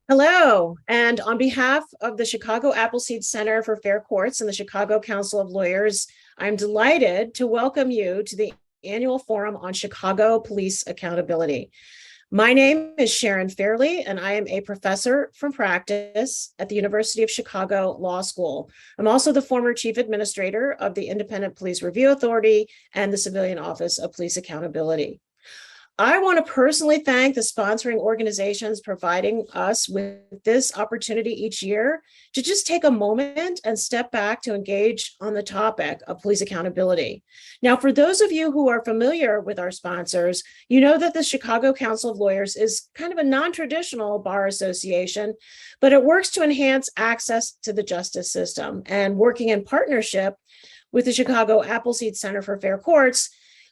Hello, and on behalf of the Chicago Appleseed Center for Fair Courts and the Chicago Council of Lawyers, I'm delighted to welcome you to the annual forum on Chicago police accountability. My name is Sharon Fairley, and I am a professor from practice at the University of Chicago Law School. I'm also the former chief administrator of the Independent Police Review Authority and the Civilian Office of Police Accountability. I want to personally thank the sponsoring organizations providing us with this opportunity each year to just take a moment and step back to engage on the topic of police accountability. Now, for those of you who are familiar with our sponsors, you know that the Chicago Council of Lawyers is kind of a non-traditional bar association, but it works to enhance access to the justice system. And working in partnership with the Chicago Appleseed Center for Fair Courts,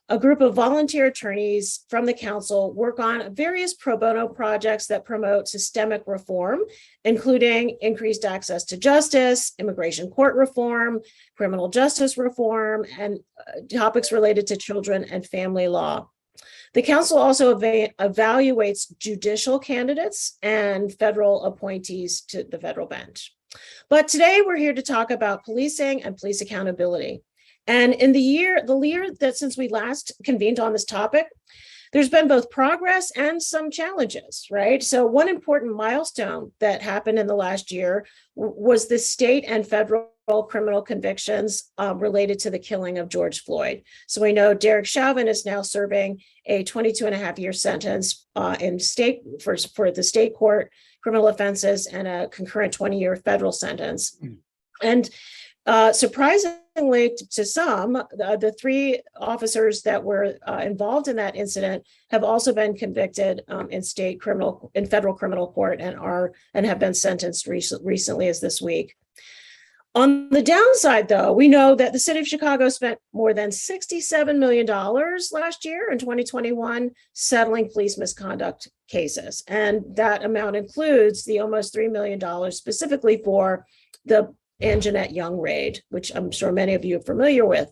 a group of volunteer attorneys from the council work on various pro bono projects that promote systemic reform, including increased access to justice, immigration court reform, criminal justice reform, and topics related to children and family law. The council also evaluates judicial candidates and federal appointees to the federal bench. But today we're here to talk about policing and police accountability. And in the year that since we last convened on this topic, there's been both progress and some challenges, right? So one important milestone that happened in the last year was the state and federal criminal convictions related to the killing of George Floyd. So we know Derek Chauvin is now serving a 22-and-a-half-year sentence in state for the state court criminal offenses and a concurrent 20-year federal sentence. And surprisingly to some, the three officers that were involved in that incident have also been convicted in federal criminal court and have been sentenced recently as this week. On the downside, though, we know that the city of Chicago spent more than $67 million last year in 2021 settling police misconduct cases. And that amount includes the almost $3 million specifically for the Jeanette Young raid, which I'm sure many of you are familiar with.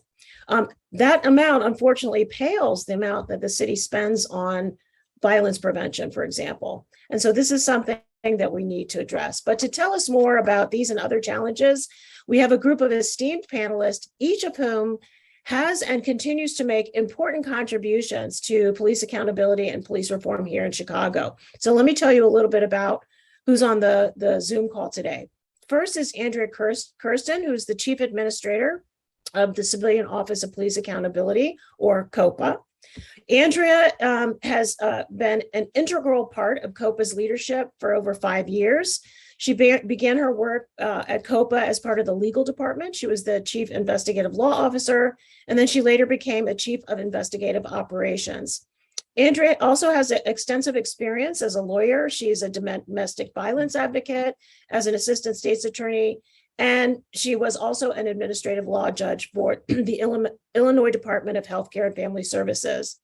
That amount, unfortunately, pales the amount that the city spends on violence prevention, for example. And so this is something that we need to address. But to tell us more about these and other challenges, we have a group of esteemed panelists, each of whom has and continues to make important contributions to police accountability and police reform here in Chicago. So let me tell you a little bit about who's on the Zoom call today. First is Andrea Kersten, who's the chief administrator of the Civilian Office of Police Accountability, or COPA. Andrea has been an integral part of COPA's leadership for over 5 years. She began her work at COPA as part of the legal department. She was the chief investigative law officer, and then she later became a chief of investigative operations. Andrea also has extensive experience as a lawyer. She's a domestic violence advocate, as an assistant state's attorney, and she was also an administrative law judge for the Illinois Department of Healthcare and Family Services.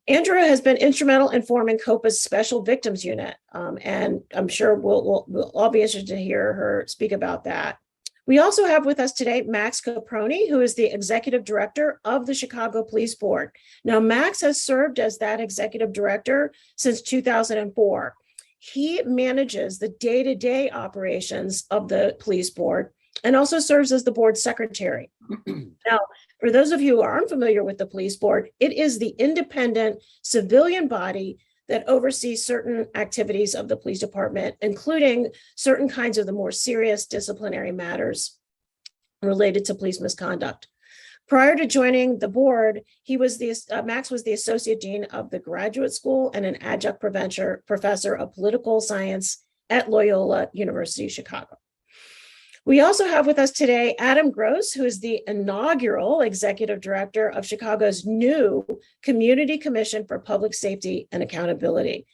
Andrea has been instrumental in forming COPA's Special Victims Unit, and I'm sure we'll all be interested to hear her speak about that. We also have with us today Max Caproni, who is the executive director of the Chicago Police Board. Now, Max has served as that executive director since 2004. He manages the day-to-day operations of the police board and also serves as the board secretary. Now, for those of you who are unfamiliar with the police board, it is the independent civilian body that oversees certain activities of the police department, including certain kinds of the more serious disciplinary matters related to police misconduct. Prior to joining the board, Max was the associate dean of the graduate school and an adjunct professor of political science at Loyola University Chicago. We also have with us today Adam Gross, who is the inaugural executive director of Chicago's new Community Commission for Public Safety and Accountability.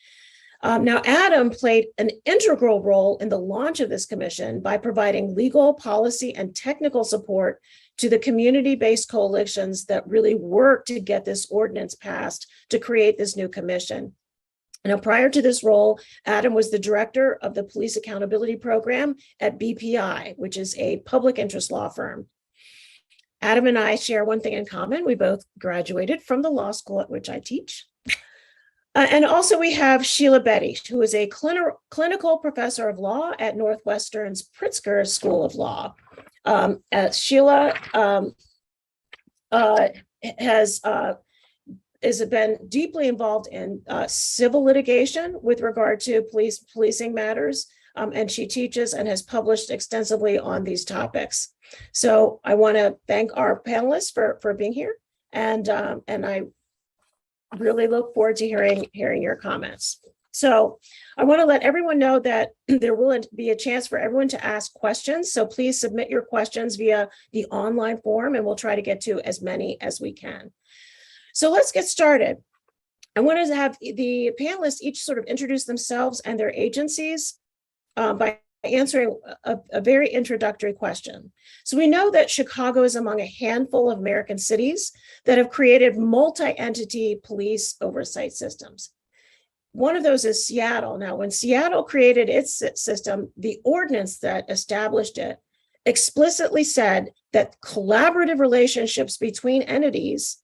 Now, Adam played an integral role in the launch of this commission by providing legal, policy, and technical support to the community-based coalitions that really worked to get this ordinance passed to create this new commission. Now, prior to this role, Adam was the director of the Police Accountability Program at BPI, which is a public interest law firm. Adam and I share one thing in common. We both graduated from the law school at which I teach. And also we have Sheila Bedi, who is a clinical professor of law at Northwestern's Pritzker School of Law. Sheila has been deeply involved in civil litigation with regard to policing matters, and she teaches and has published extensively on these topics. So I want to thank our panelists for being here, and I really look forward to hearing your comments. So I want to let everyone know that there will be a chance for everyone to ask questions. So please submit your questions via the online form, and we'll try to get to as many as we can. So let's get started. I wanted to have the panelists each sort of introduce themselves and their agencies by answering a very introductory question. So we know that Chicago is among a handful of American cities that have created multi-entity police oversight systems. One of those is Seattle. Now, when Seattle created its system, the ordinance that established it explicitly said that collaborative relationships between entities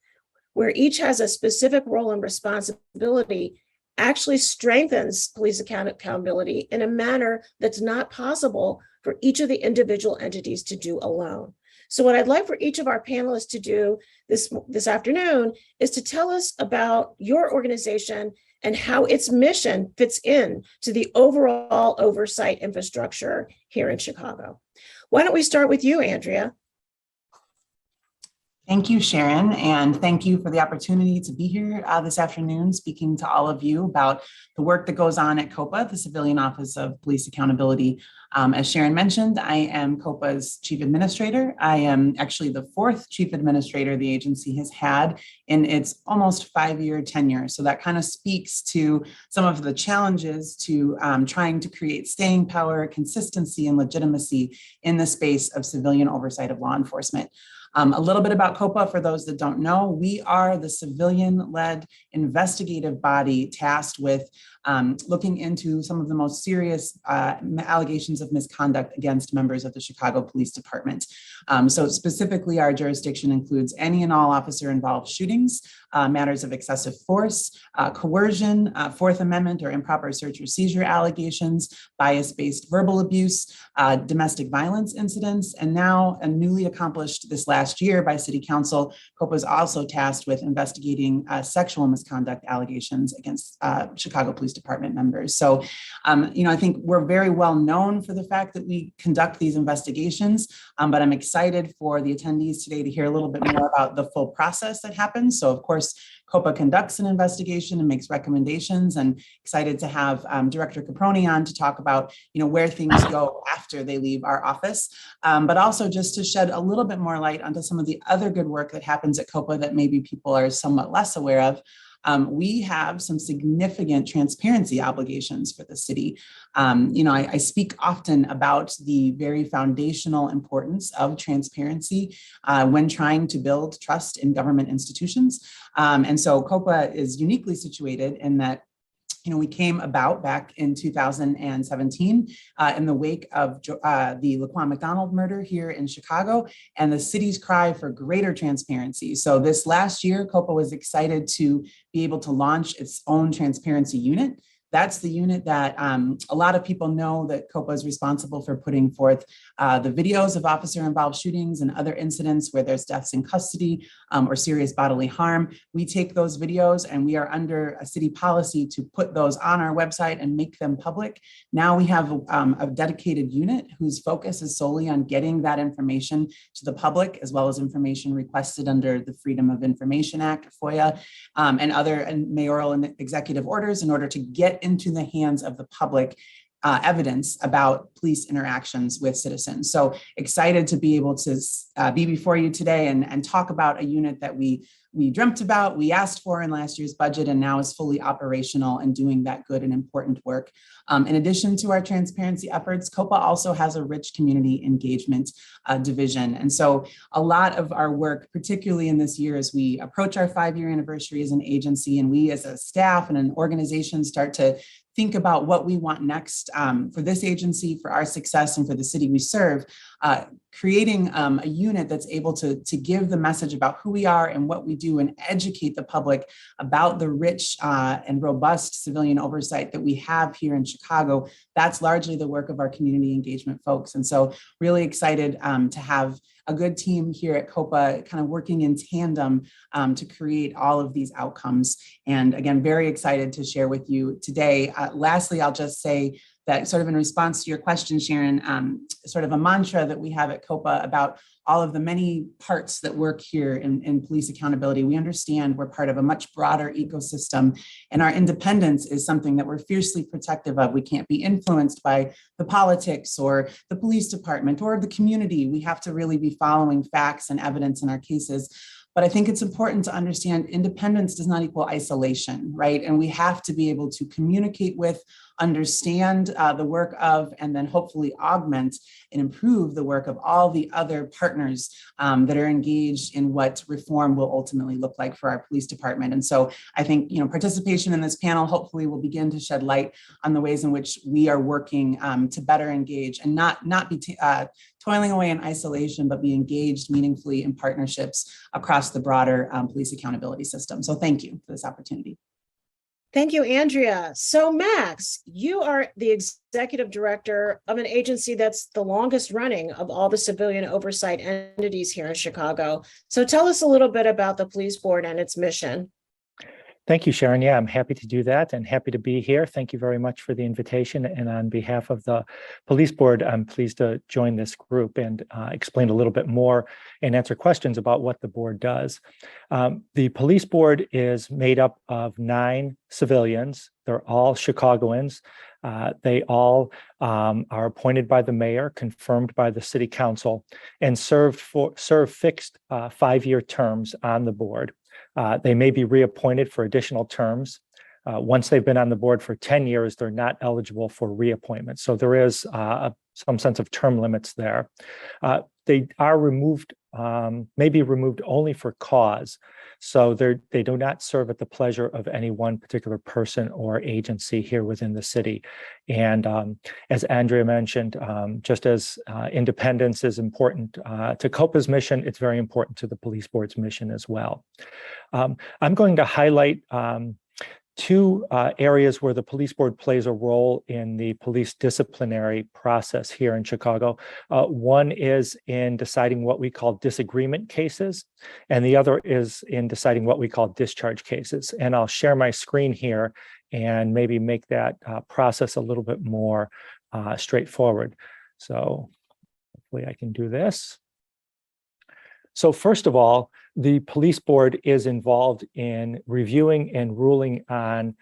where each has a specific role and responsibility actually strengthens police accountability in a manner that's not possible for each of the individual entities to do alone. So what I'd like for each of our panelists to do this afternoon is to tell us about your organization and how its mission fits in to the overall oversight infrastructure here in Chicago. Why don't we start with you, Andrea? Thank you, Sharon, and thank you for the opportunity to be here this afternoon speaking to all of you about the work that goes on at COPA, the Civilian Office of Police Accountability. As Sharon mentioned, I am COPA's Chief Administrator. I am actually the fourth Chief Administrator the agency has had in its almost 5-year tenure. So that kind of speaks to some of the challenges to trying to create staying power, consistency, and legitimacy in the space of civilian oversight of law enforcement. A little bit about COPA for those that don't know. We are the civilian-led investigative body tasked with looking into some of the most serious allegations of misconduct against members of the Chicago Police Department. So specifically, our jurisdiction includes any and all officer-involved shootings, matters of excessive force, coercion, Fourth Amendment or improper search or seizure allegations, bias-based verbal abuse, domestic violence incidents, and now, and newly accomplished this last year by City Council, COPA is also tasked with investigating sexual misconduct allegations against Chicago Police Department members. So, I think we're very well known for the fact that we conduct these investigations, but I'm excited for the attendees today to hear a little bit more about the full process that happens. So, of course, COPA conducts an investigation and makes recommendations, and excited to have Director Caproni on to talk about, where things go after they leave our office, but also just to shed a little bit more light onto some of the other good work that happens at COPA that maybe people are somewhat less aware of. We have some significant transparency obligations for the city. I speak often about the very foundational importance of transparency when trying to build trust in government institutions. And so COPA is uniquely situated in that we came about back in 2017 in the wake of the Laquan McDonald murder here in Chicago and the city's cry for greater transparency. So this last year, COPA was excited to be able to launch its own transparency unit. That's the unit that a lot of people know that COPA is responsible for putting forth the videos of officer-involved shootings and other incidents where there's deaths in custody or serious bodily harm. We take those videos and we are under a city policy to put those on our website and make them public. Now we have a dedicated unit whose focus is solely on getting that information to the public, as well as information requested under the Freedom of Information Act, FOIA, and other mayoral and executive orders in order to get into the hands of the public evidence about police interactions with citizens. So excited to be able to be before you today and talk about a unit that we dreamt about, we asked for in last year's budget, and now is fully operational and doing that good and important work. In addition to our transparency efforts, COPA also has a rich community engagement division. And so a lot of our work, particularly in this year as we approach our 5-year anniversary as an agency, and we as a staff and an organization start to think about what we want next for this agency, for our success, and for the city we serve, creating a unit that's able to give the message about who we are and what we do and educate the public about the rich and robust civilian oversight that we have here in Chicago. That's largely the work of our community engagement folks. And so really excited to have a good team here at COPA kind of working in tandem to create all of these outcomes. And again, very excited to share with you today. Lastly, I'll just say that sort of in response to your question, Sharon, sort of a mantra that we have at COPA about all of the many parts that work here in police accountability. We understand we're part of a much broader ecosystem, and our independence is something that we're fiercely protective of. We can't be influenced by the politics or the police department or the community. We have to really be following facts and evidence in our cases. But I think it's important to understand independence does not equal isolation, right? And we have to be able to communicate with, understand the work of, and then hopefully augment and improve the work of all the other partners that are engaged in what reform will ultimately look like for our police department. And so I think, participation in this panel hopefully will begin to shed light on the ways in which we are working to better engage and not be toiling away in isolation, but be engaged meaningfully in partnerships across the broader police accountability system. So thank you for this opportunity. Thank you, Andrea. So Max, you are the executive director of an agency that's the longest running of all the civilian oversight entities here in Chicago. So tell us a little bit about the police board and its mission. Thank you, Sharon. Yeah, I'm happy to do that and happy to be here. Thank you very much for the invitation. And on behalf of the police board, I'm pleased to join this group and explain a little bit more and answer questions about what the board does. The police board is made up of 9 civilians. They're all Chicagoans. They all are appointed by the mayor, confirmed by the city council, and serve fixed 5-year terms on the board. They may be reappointed for additional terms. Once they've been on the board for 10 years, they're not eligible for reappointment. So there is some sense of term limits there. They are removed, may be removed only for cause. So they do not serve at the pleasure of any one particular person or agency here within the city. And as Andrea mentioned, just as independence is important to COPA's mission, it's very important to the police board's mission as well. I'm going to highlight 2 areas where the police board plays a role in the police disciplinary process here in Chicago. One is in deciding what we call disagreement cases, and the other is in deciding what we call discharge cases. And I'll share my screen here and maybe make that process a little bit more straightforward. So hopefully I can do this. So first of all, the police board is involved in reviewing and ruling on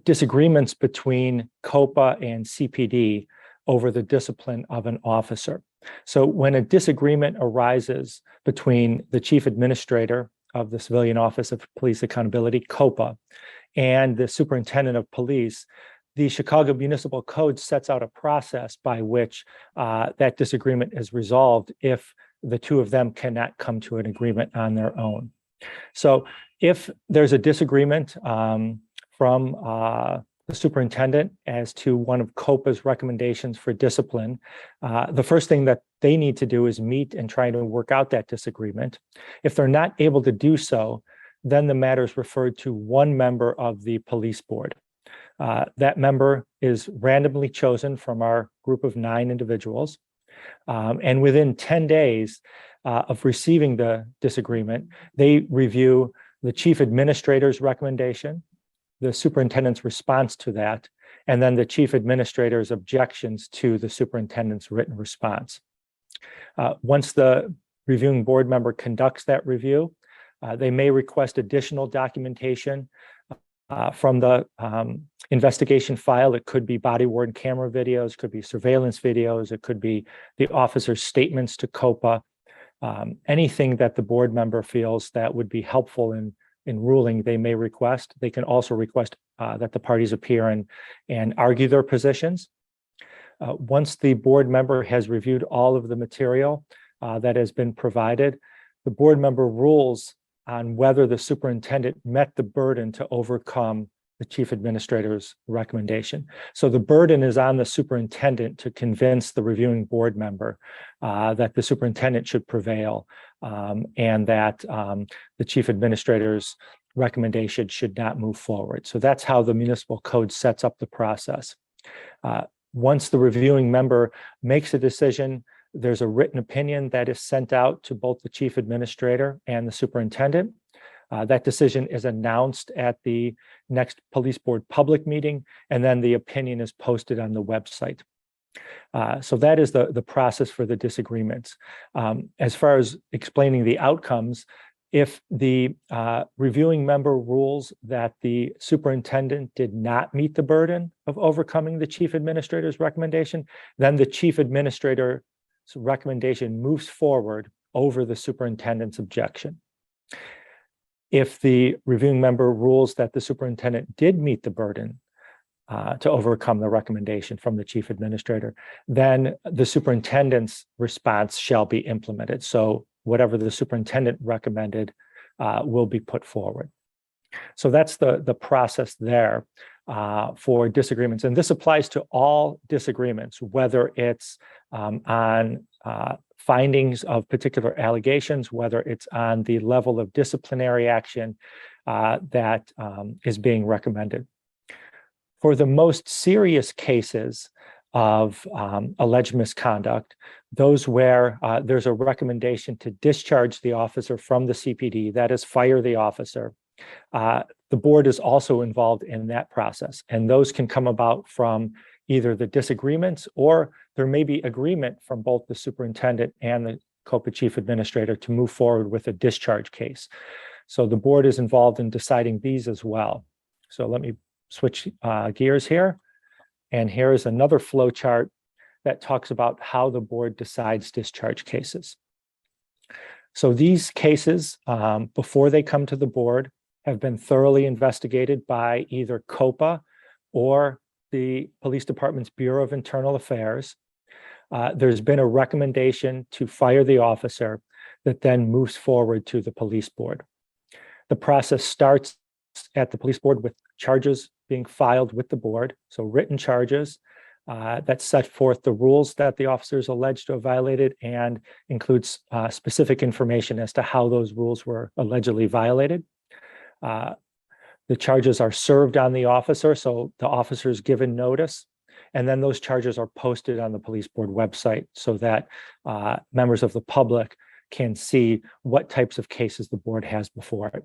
disagreements between COPA and CPD over the discipline of an officer. So when a disagreement arises between the chief administrator of the Civilian Office of Police Accountability, COPA, and the superintendent of police, the Chicago Municipal Code sets out a process by which that disagreement is resolved if the 2 of them cannot come to an agreement on their own. So if there's a disagreement from the superintendent as to one of COPA's recommendations for discipline, the first thing that they need to do is meet and try to work out that disagreement. If they're not able to do so, then the matter is referred to one member of the police board. That member is randomly chosen from our group of 9 individuals. And within 10 days of receiving the disagreement, they review the chief administrator's recommendation, the superintendent's response to that, and then the chief administrator's objections to the superintendent's written response. Once the reviewing board member conducts that review, they may request additional documentation from the investigation file. It could be body-worn camera videos, could be surveillance videos, it could be the officer's statements to COPA, anything that the board member feels that would be helpful in ruling, they may request. They can also request that the parties appear and argue their positions. Once the board member has reviewed all of the material that has been provided, the board member rules on whether the superintendent met the burden to overcome the chief administrator's recommendation. So the burden is on the superintendent to convince the reviewing board member that the superintendent should prevail and that the chief administrator's recommendation should not move forward. So that's how the municipal code sets up the process. Once the reviewing member makes a decision, there's a written opinion that is sent out to both the chief administrator and the superintendent. That decision is announced at the next police board public meeting, and then the opinion is posted on the website. So that is the process for the disagreements. As far as explaining the outcomes, if the reviewing member rules that the superintendent did not meet the burden of overcoming the chief administrator's recommendation, then the chief administrator's recommendation moves forward over the superintendent's objection. If the reviewing member rules that the superintendent did meet the burden to overcome the recommendation from the chief administrator, then the superintendent's response shall be implemented. So whatever the superintendent recommended will be put forward. So that's the process there for disagreements. And this applies to all disagreements, whether it's on findings of particular allegations, whether it's on the level of disciplinary action that is being recommended. For the most serious cases of alleged misconduct, those where there's a recommendation to discharge the officer from the CPD, that is, fire the officer, the board is also involved in that process. And those can come about from either the disagreements, or there may be agreement from both the superintendent and the COPA chief administrator to move forward with a discharge case. So the board is involved in deciding these as well. So let me switch gears here. And here is another flow chart that talks about how the board decides discharge cases. So these cases, before they come to the board, have been thoroughly investigated by either COPA or the Police Department's Bureau of Internal Affairs. There's been a recommendation to fire the officer that then moves forward to the police board. The process starts at the police board with charges being filed with the board, so written charges that set forth the rules that the officer is alleged to have violated and includes specific information as to how those rules were allegedly violated. The charges are served on the officer, so the officer is given notice, and then those charges are posted on the police board website so that members of the public can see what types of cases the board has before it.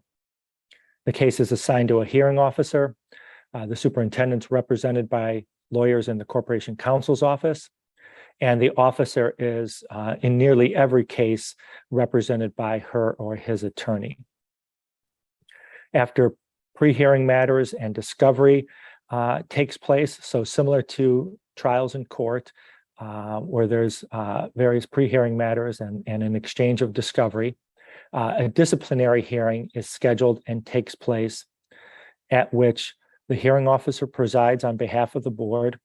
The case is assigned to a hearing officer. The superintendent's represented by lawyers in the corporation counsel's office, and the officer is, in nearly every case, represented by her or his attorney. After pre-hearing matters and discovery takes place, so similar to trials in court, where there's various pre-hearing matters and an exchange of discovery, a disciplinary hearing is scheduled and takes place, at which the hearing officer presides on behalf of the board.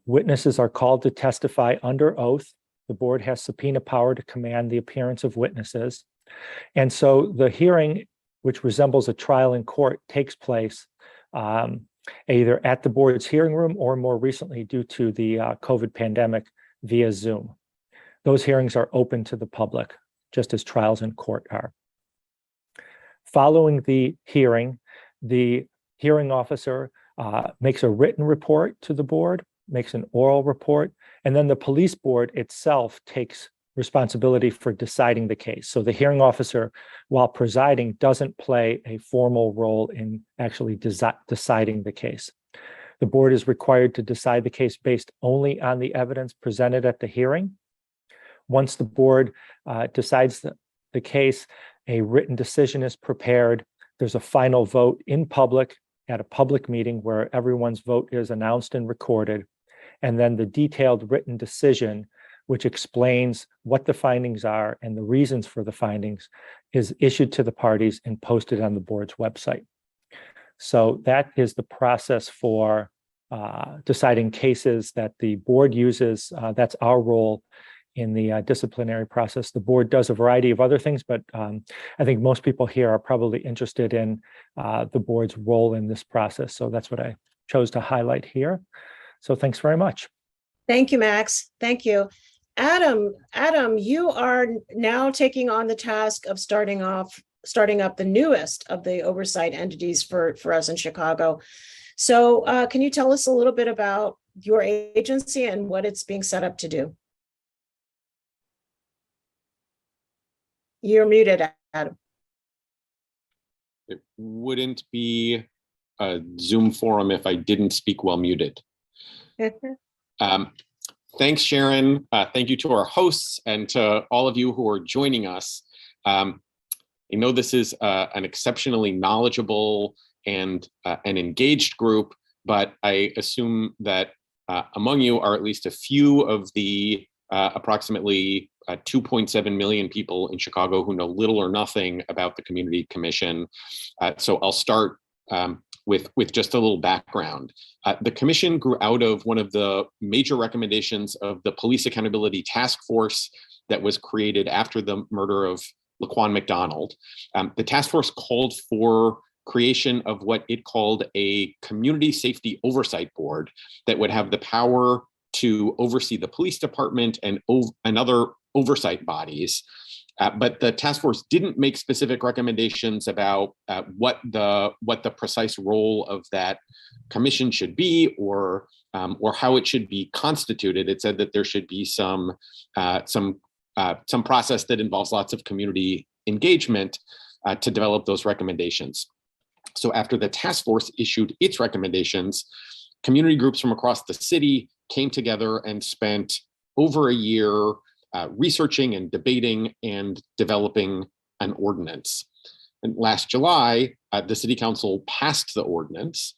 Witnesses are called to testify under oath. The board has subpoena power to command the appearance of witnesses. And so the hearing, which resembles a trial in court, takes place either at the board's hearing room or more recently, due to the COVID pandemic, via Zoom. Those hearings are open to the public, just as trials in court are. Following the hearing officer makes a written report to the board, makes an oral report, and then the police board itself takes responsibility for deciding the case. So the hearing officer, while presiding, doesn't play a formal role in actually deciding the case. The board is required to decide the case based only on the evidence presented at the hearing. Once the board decides the case, a written decision is prepared. There's a final vote in public at a public meeting where everyone's vote is announced and recorded. And then the detailed written decision, which explains what the findings are and the reasons for the findings, is issued to the parties and posted on the board's website. So that is the process for deciding cases that the board uses. That's our role in the disciplinary process. The board does a variety of other things, but I think most people here are probably interested in the board's role in this process. So that's what I chose to highlight here. So thanks very much. Thank you, Max. Thank you. Adam, you are now taking on the task of starting up the newest of the oversight entities for us in Chicago. So can you tell us a little bit about your agency and what it's being set up to do? You're muted, Adam. It wouldn't be a Zoom forum if I didn't speak while muted. Thanks, Sharon. Thank you to our hosts and to all of you who are joining us. I know this is an exceptionally knowledgeable and an engaged group, but I assume that among you are at least a few of the approximately 2.7 million people in Chicago who know little or nothing about the Community Commission. So I'll start with just a little background. The commission grew out of one of the major recommendations of the Police Accountability Task Force that was created after the murder of Laquan McDonald. The task force called for creation of what it called a Community Safety Oversight Board that would have the power to oversee the police department and other oversight bodies. But the task force didn't make specific recommendations about what the precise role of that commission should be or how it should be constituted. It said that there should be some process that involves lots of community engagement to develop those recommendations. So after the task force issued its recommendations, community groups from across the city came together and spent over a year researching and debating and developing an ordinance. And last July, the City Council passed the ordinance,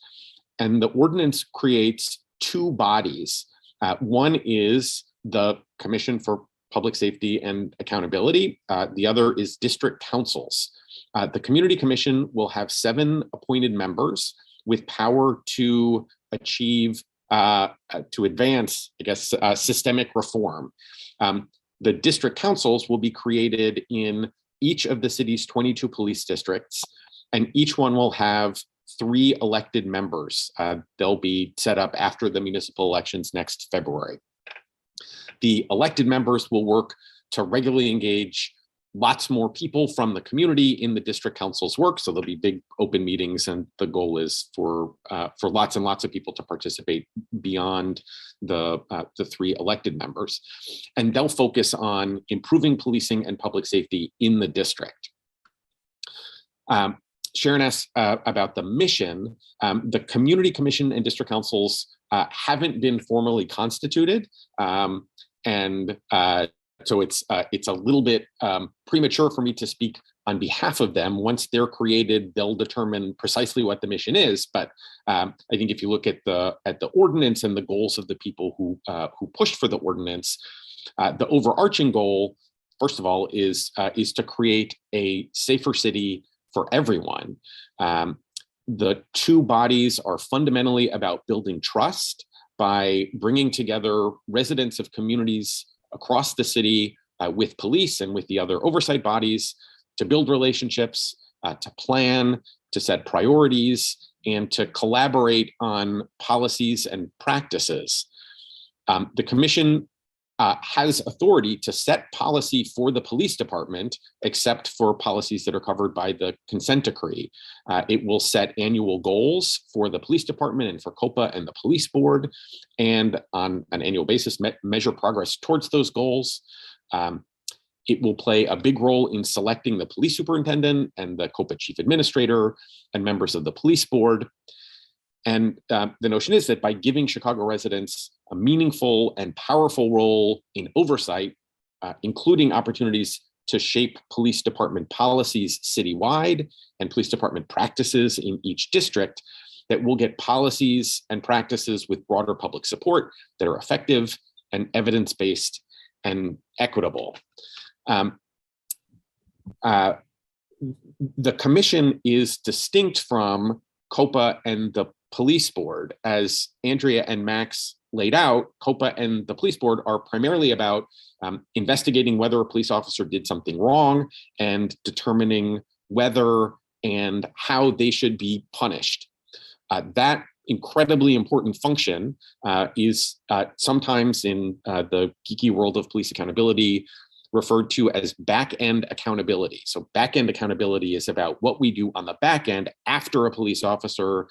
and the ordinance creates two bodies. One is the Commission for Public Safety and Accountability. The other is district councils. The Community Commission will have 7 appointed members with power to achieve, to advance, I guess, systemic reform. The district councils will be created in each of the city's 22 police districts, and each one will have 3 elected members. They'll be set up after the municipal elections next February. The elected members will work to regularly engage lots more people from the community in the district council's work. So there'll be big open meetings, and the goal is for lots and lots of people to participate beyond the 3 elected members. And they'll focus on improving policing and public safety in the district. Sharon asked about the mission. The Community Commission and district councils haven't been formally constituted. So it's a little bit premature for me to speak on behalf of them. Once they're created, they'll determine precisely what the mission is. But I think if you look at the ordinance and the goals of the people who pushed for the ordinance, the overarching goal, first of all, is to create a safer city for everyone. The 2 bodies are fundamentally about building trust by bringing together residents of communities across the city with police and with the other oversight bodies to build relationships, to plan, to set priorities, and to collaborate on policies and practices. The commission has authority to set policy for the police department, except for policies that are covered by the consent decree. It will set annual goals for the police department and for COPA and the police board, and on an annual basis, measure progress towards those goals. It will play a big role in selecting the police superintendent and the COPA chief administrator and members of the police board. And the notion is that by giving Chicago residents a meaningful and powerful role in oversight, including opportunities to shape police department policies citywide and police department practices in each district, that we'll get policies and practices with broader public support that are effective and evidence-based and equitable. The commission is distinct from COPA and the police board. As Andrea and Max laid out, COPA and the police board are primarily about investigating whether a police officer did something wrong and determining whether and how they should be punished. That incredibly important function is sometimes in the geeky world of police accountability referred to as back-end accountability. So back-end accountability is about what we do on the back end after a police officer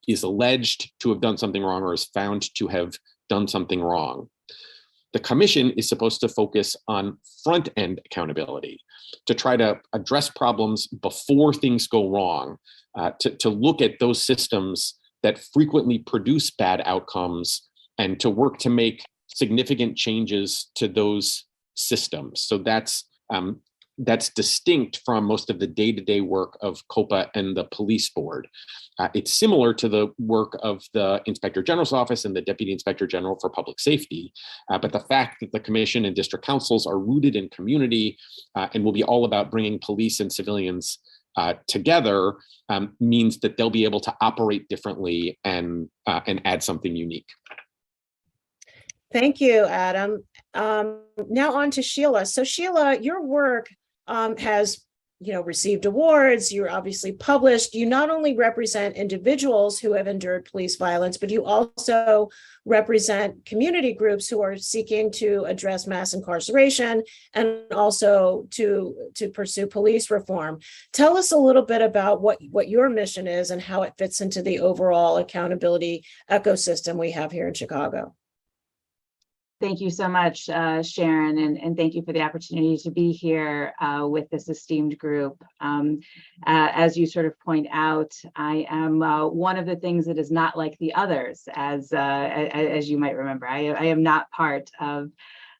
is alleged to have done something wrong or is found to have done something wrong. The commission is supposed to focus on front-end accountability, to try to address problems before things go wrong, to look at those systems that frequently produce bad outcomes and to work to make significant changes to those systems. So that's distinct from most of the day-to-day work of COPA and the police board. It's similar to the work of the Inspector General's office and the Deputy Inspector General for Public Safety. But the fact that the commission and district councils are rooted in community and will be all about bringing police and civilians together means that they'll be able to operate differently and add something unique. Thank you, Adam. Now on to Sheila. So Sheila, your work has received awards. You're obviously published. You not only represent individuals who have endured police violence, but you also represent community groups who are seeking to address mass incarceration and also to pursue police reform. Tell us a little bit about what your mission is and how it fits into the overall accountability ecosystem we have here in Chicago. Thank you so much, Sharon, and thank you for the opportunity to be here with this esteemed group. As you sort of point out, I am one of the things that is not like the others, as you might remember. I am not part of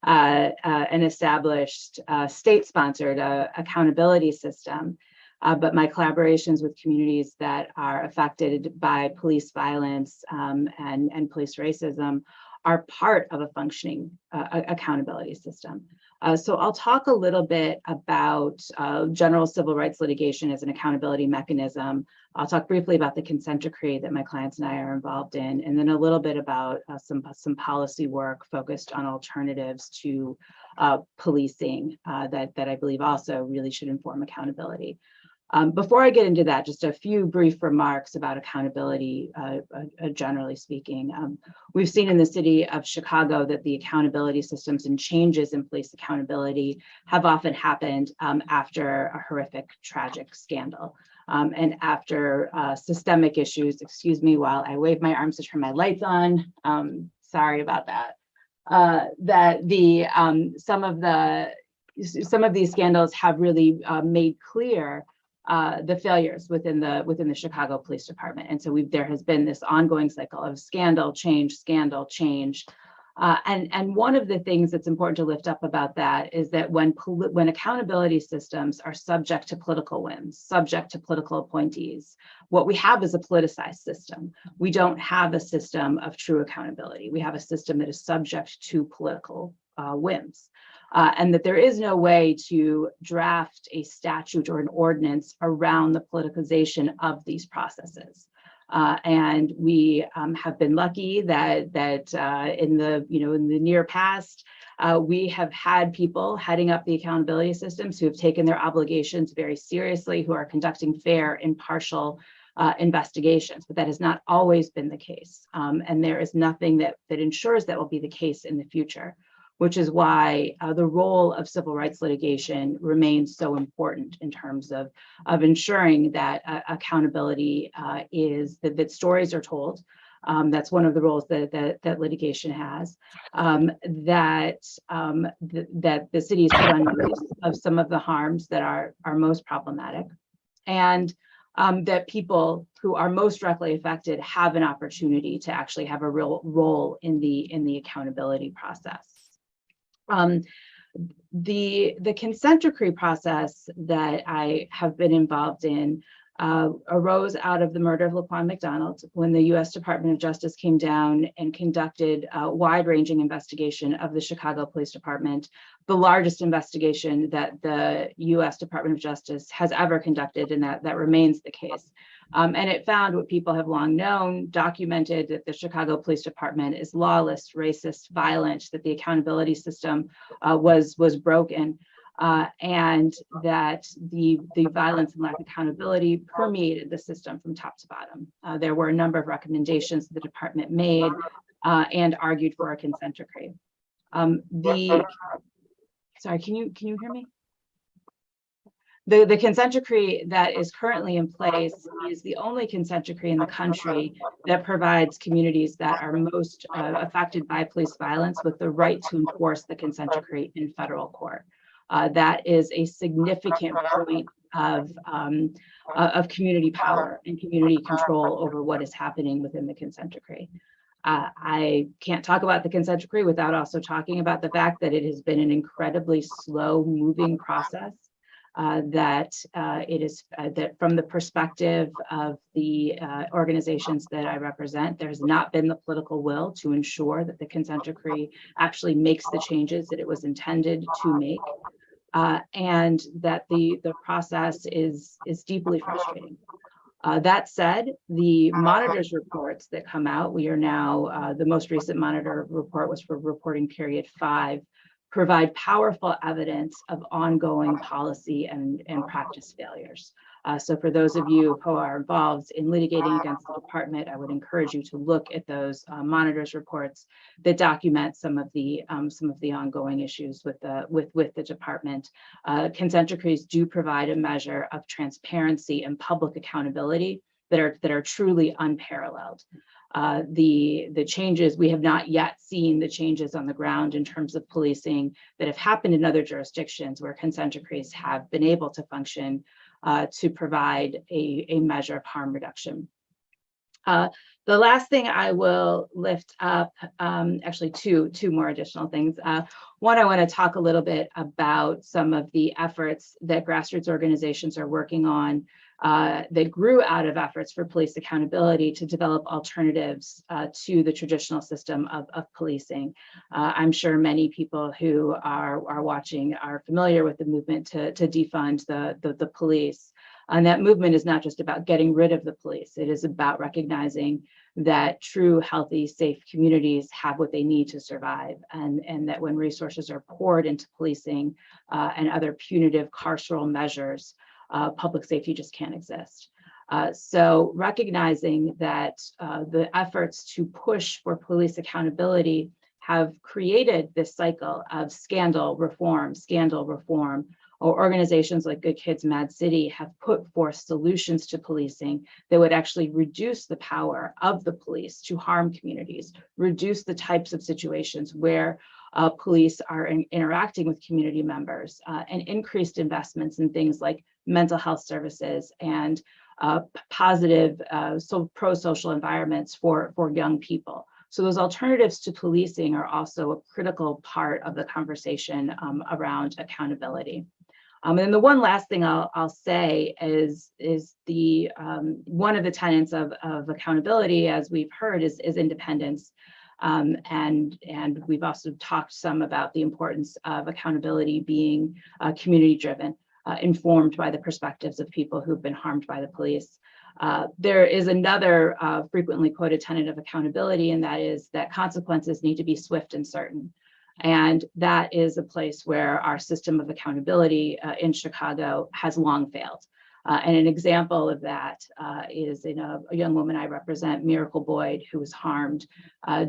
an established state-sponsored accountability system, but my collaborations with communities that are affected by police violence and police racism are part of a functioning accountability system. So I'll talk a little bit about general civil rights litigation as an accountability mechanism. I'll talk briefly about the consent decree that my clients and I are involved in, and then a little bit about some policy work focused on alternatives to policing that I believe also really should inform accountability. Before I get into that, just a few brief remarks about accountability, generally speaking. We've seen in the city of Chicago that the accountability systems and changes in police accountability have often happened after a horrific, tragic scandal. And after systemic issues, excuse me while I wave my arms to turn my lights on, sorry about that, some of these scandals have really made clear the failures within the Chicago Police Department. And so there has been this ongoing cycle of scandal, change, and one of the things that's important to lift up about that is that when accountability systems are subject to political whims, subject to political appointees, what we have is a politicized system. We don't have a system of true accountability. We have a system that is subject to political whims. And that there is no way to draft a statute or an ordinance around the politicization of these processes. And we have been lucky that in the near past, we have had people heading up the accountability systems who have taken their obligations very seriously, who are conducting fair, impartial investigations, but that has not always been the case. And there is nothing that ensures that will be the case in the future, which is why the role of civil rights litigation remains so important in terms of ensuring that accountability is that stories are told. That's one of the roles that litigation has. That the city is put on notice of some of the harms that are most problematic, and that people who are most directly affected have an opportunity to actually have a real role in the accountability process. The consent decree process that I have been involved in arose out of the murder of Laquan McDonald, when the U.S. Department of Justice came down and conducted a wide-ranging investigation of the Chicago Police Department, the largest investigation that the U.S. Department of Justice has ever conducted, and that remains the case. And it found what people have long known, documented, that the Chicago Police Department is lawless, racist, violent, that the accountability system was broken, and that the violence and lack of accountability permeated the system from top to bottom. There were a number of recommendations the department made and argued for a consent decree. Sorry, can you hear me? The consent decree that is currently in place is the only consent decree in the country that provides communities that are most affected by police violence with the right to enforce the consent decree in federal court. That is a significant point of community power and community control over what is happening within the consent decree. I can't talk about the consent decree without also talking about the fact that it has been an incredibly slow moving process. That from the perspective of the organizations that I represent, there's not been the political will to ensure that the consent decree actually makes the changes that it was intended to make, and that the process is deeply frustrating. That said, the monitors reports that come out, we are now, the most recent monitor report was for reporting period 5, provide powerful evidence of ongoing policy and practice failures. So for those of you who are involved in litigating against the department, I would encourage you to look at those monitors reports that document some of the ongoing issues with the department. Consent decrees do provide a measure of transparency and public accountability that are truly unparalleled. The changes, we have not yet seen the changes on the ground in terms of policing that have happened in other jurisdictions where consent decrees have been able to function to provide a measure of harm reduction. The last thing I will lift up, actually two more additional things. One, I want to talk a little bit about some of the efforts that grassroots organizations are working on that grew out of efforts for police accountability to develop alternatives to the traditional system of policing. I'm sure many people who are watching are familiar with the movement to defund the police. And that movement is not just about getting rid of the police. It is about recognizing that true, healthy, safe communities have what they need to survive, and that when resources are poured into policing and other punitive carceral measures, public safety just can't exist. So recognizing that the efforts to push for police accountability have created this cycle of scandal reform, or organizations like Good Kids Mad City have put forth solutions to policing that would actually reduce the power of the police to harm communities, reduce the types of situations where police are interacting with community members, and increased investments in things like mental health services and positive pro-social environments for young people. So those alternatives to policing are also a critical part of the conversation around accountability. And then the one last thing I'll say is the one of the tenets of accountability, as we've heard, is independence. And we've also talked some about the importance of accountability being community driven, informed by the perspectives of people who've been harmed by the police. There is another frequently quoted tenet of accountability, and that is that consequences need to be swift and certain. And that is a place where our system of accountability in Chicago has long failed. And an example of that is in a young woman I represent, Miracle Boyd, who was harmed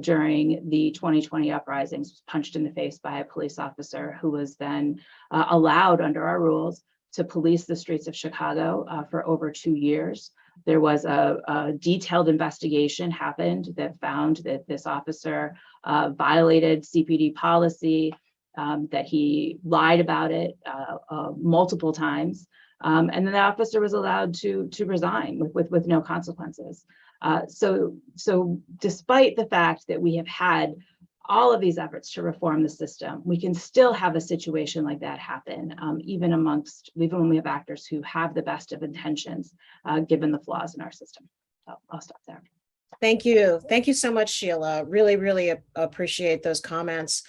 during the 2020 uprisings, was punched in the face by a police officer who was then allowed under our rules to police the streets of Chicago for over 2 years. There was a detailed investigation happened that found that this officer violated CPD policy, that he lied about it multiple times. And then the officer was allowed to resign with no consequences. So despite the fact that we have had all of these efforts to reform the system, we can still have a situation like that happen, even when we have actors who have the best of intentions, given the flaws in our system. So I'll stop there. Thank you. Thank you so much, Sheila. Really, really appreciate those comments.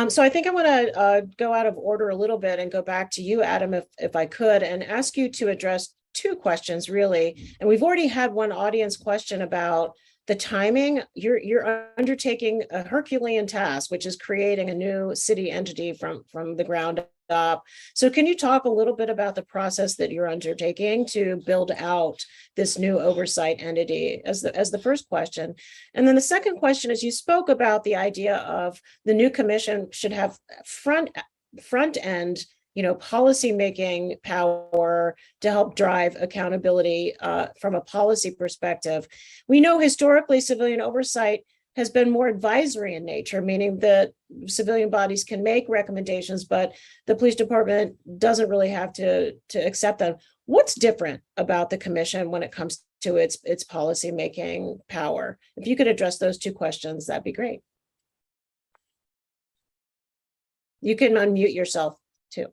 So I think I want to go out of order a little bit and go back to you, Adam, if I could, and ask you to address two questions really, and we've already had one audience question about the timing. You're undertaking a Herculean task, which is creating a new city entity from the ground up. So can you talk a little bit about the process that you're undertaking to build out this new oversight entity as the first question? And then the second question is, you spoke about the idea of the new commission should have front end, policy making power to help drive accountability from a policy perspective. We know historically civilian oversight has been more advisory in nature, meaning that civilian bodies can make recommendations, but the police department doesn't really have to accept them. What's different about the commission when it comes to its policy making power? If you could address those two questions, that'd be great. You can unmute yourself too.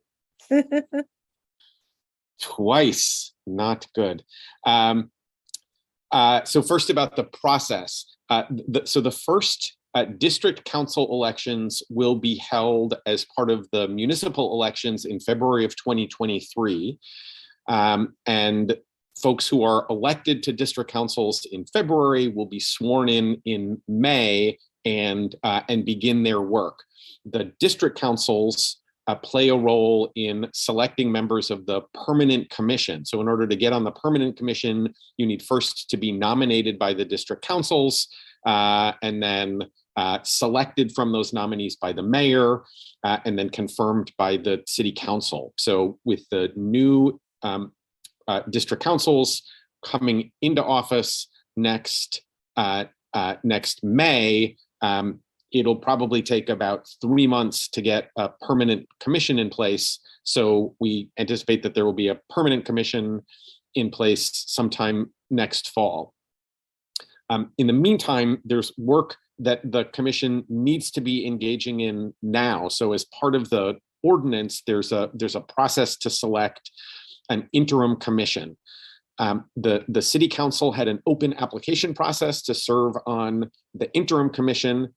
Twice, not good. So first about the process. So the first district council elections will be held as part of the municipal elections in February of 2023. And folks who are elected to district councils in February will be sworn in May and begin their work. The district councils play a role in selecting members of the permanent commission. So in order to get on the permanent commission, you need first to be nominated by the district councils and then selected from those nominees by the mayor and then confirmed by the city council. So with the new district councils coming into office next May, it'll probably take about 3 months to get a permanent commission in place. So we anticipate that there will be a permanent commission in place sometime next fall. In the meantime, there's work that the commission needs to be engaging in now. So as part of the ordinance, there's a process to select an interim commission. The city council had an open application process to serve on the interim commission.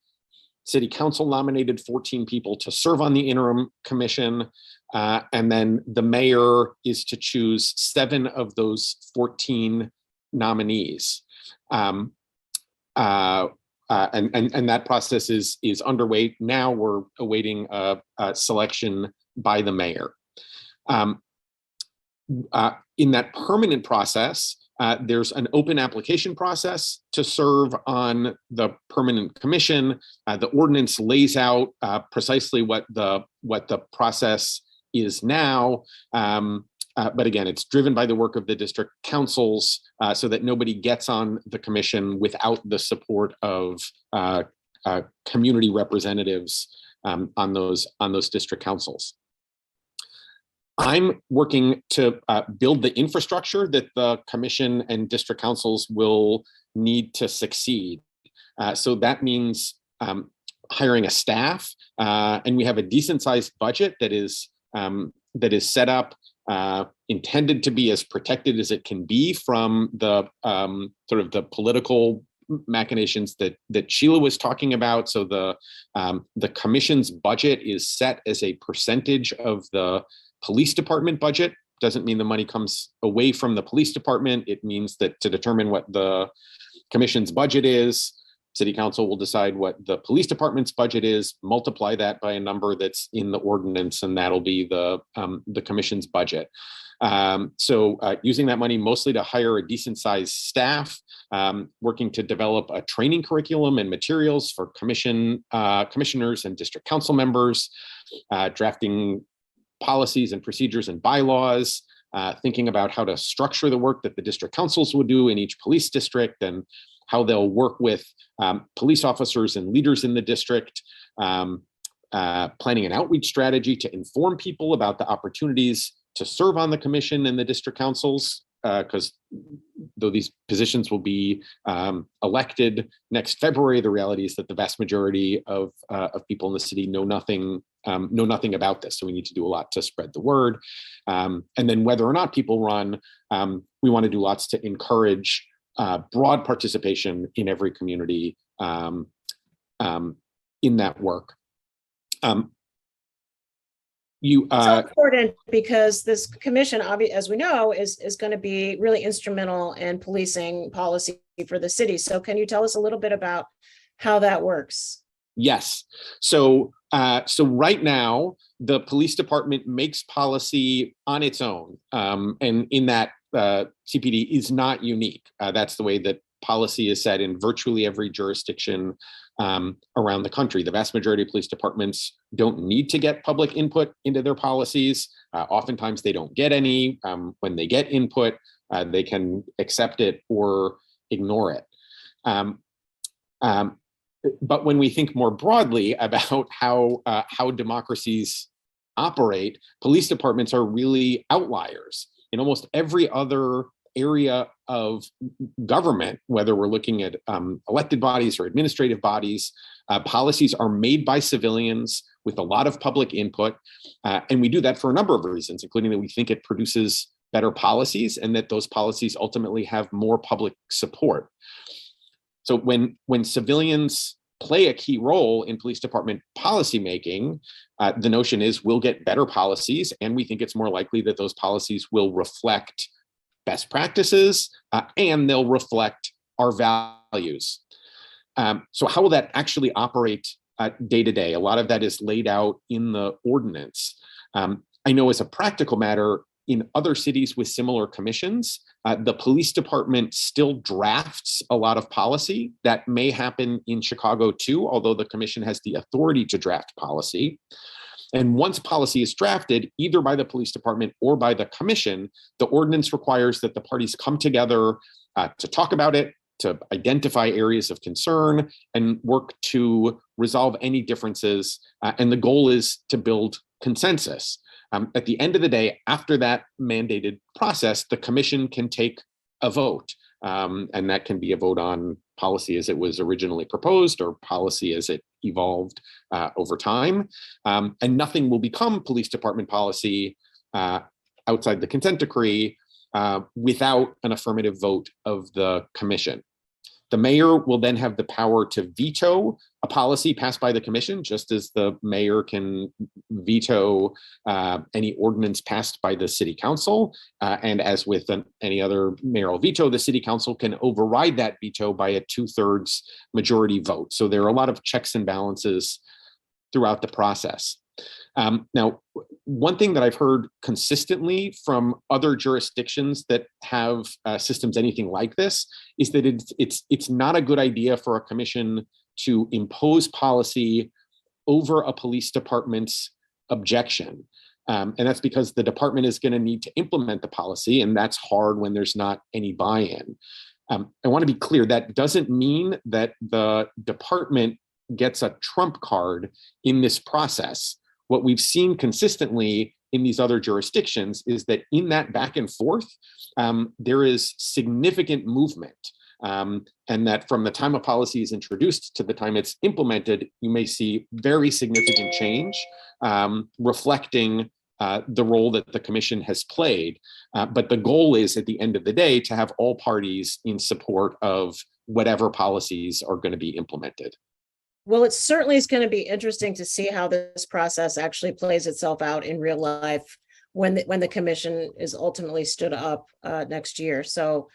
City council nominated 14 people to serve on the interim commission. And then the mayor is to choose 7 of those 14 nominees. And that process is underway. Now we're awaiting a selection by the mayor. In that permanent process, there's an open application process to serve on the permanent commission. The ordinance lays out precisely what the process is now. But again, it's driven by the work of the district councils so that nobody gets on the commission without the support of community representatives on those district councils. I'm working to build the infrastructure that the commission and district councils will need to succeed. So that means hiring a staff, and we have a decent sized budget that is set up, intended to be as protected as it can be from the sort of the political machinations that Sheila was talking about. So the commission's budget is set as a percentage of the police department budget. Doesn't mean the money comes away from the police department. It means that to determine what the commission's budget is, city council will decide what the police department's budget is, multiply that by a number that's in the ordinance, and that'll be the commission's budget. So using that money mostly to hire a decent sized staff, working to develop a training curriculum and materials for commissioners and district council members, drafting policies and procedures and bylaws, thinking about how to structure the work that the district councils will do in each police district and how they'll work with police officers and leaders in the district, planning an outreach strategy to inform people about the opportunities to serve on the commission and the district councils, because though these positions will be elected next February, the reality is that the vast majority of people in the city know nothing about this. So we need to do a lot to spread the word. And then whether or not people run, we want to do lots to encourage broad participation in every community in that work. So important because this commission, as we know, is going to be really instrumental in policing policy for the city. So can you tell us a little bit about how that works? Yes. So right now, the police department makes policy on its own. And in that, CPD is not unique. That's the way that policy is set in virtually every jurisdiction around the country. The vast majority of police departments don't need to get public input into their policies. Oftentimes they don't get any. When they get input, they can accept it or ignore it. But when we think more broadly about how democracies operate, police departments are really outliers. In almost every other area of government, whether we're looking at elected bodies or administrative bodies, policies are made by civilians with a lot of public input. And we do that for a number of reasons, including that we think it produces better policies and that those policies ultimately have more public support. So when civilians play a key role in police department policymaking, the notion is we'll get better policies, and we think it's more likely that those policies will reflect best practices and they'll reflect our values. So how will that actually operate day to day? A lot of that is laid out in the ordinance. I know as a practical matter, in other cities with similar commissions, the police department still drafts a lot of policy. That may happen in Chicago too, although the commission has the authority to draft policy. And once policy is drafted, either by the police department or by the commission, the ordinance requires that the parties come together to talk about it, to identify areas of concern, and work to resolve any differences. And the goal is to build consensus. At the end of the day, after that mandated process, the commission can take a vote. And that can be a vote on policy as it was originally proposed or policy as it evolved over time. And nothing will become police department policy outside the consent decree without an affirmative vote of the commission. The mayor will then have the power to veto a policy passed by the commission, just as the mayor can veto any ordinance passed by the city council. And as with any other mayoral veto, the city council can override that veto by a 2/3 majority vote. So there are a lot of checks and balances throughout the process. Now, one thing that I've heard consistently from other jurisdictions that have systems anything like this is that it's not a good idea for a commission to impose policy over a police department's objection. And that's because the department is going to need to implement the policy, and that's hard when there's not any buy-in. I want to be clear, that doesn't mean that the department gets a trump card in this process. What we've seen consistently in these other jurisdictions is that in that back and forth, there is significant movement. And that from the time a policy is introduced to the time it's implemented, you may see very significant change, reflecting the role that the commission has played. But the goal is, at the end of the day, to have all parties in support of whatever policies are going to be implemented. Well, it certainly is going to be interesting to see how this process actually plays itself out in real life when the commission is ultimately stood up next year. So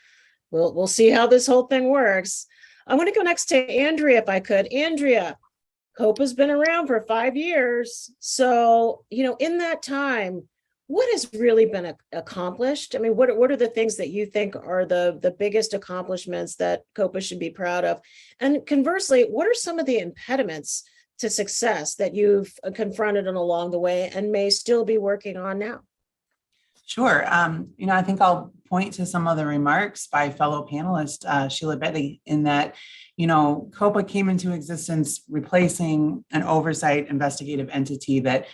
we'll see how this whole thing works. I want to go next to Andrea, if I could. Andrea, COPA's been around for 5 years. So, in that time, what has really been accomplished? I mean, what are the things that you think are the biggest accomplishments that COPA should be proud of? And conversely, what are some of the impediments to success that you've confronted along the way and may still be working on now? Sure. I think I'll point to some of the remarks by fellow panelist Sheila Bedi in that, COPA came into existence replacing an oversight investigative entity that,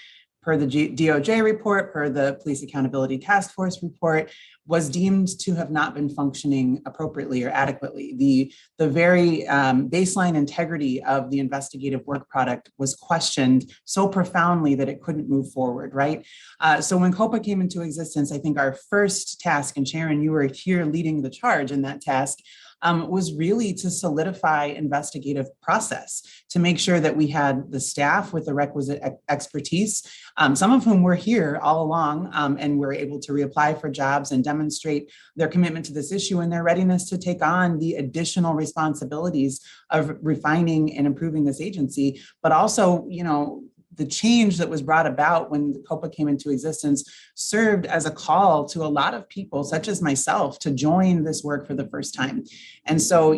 per the DOJ report, per the Police Accountability Task Force report, was deemed to have not been functioning appropriately or adequately. The very baseline integrity of the investigative work product was questioned so profoundly that it couldn't move forward, right? So when COPA came into existence, I think our first task, and Sharon, you were here leading the charge in that task, was really to solidify investigative process, to make sure that we had the staff with the requisite expertise, some of whom were here all along and were able to reapply for jobs and demonstrate their commitment to this issue and their readiness to take on the additional responsibilities of refining and improving this agency, but also, the change that was brought about when the COPA came into existence served as a call to a lot of people, such as myself, to join this work for the first time. And so,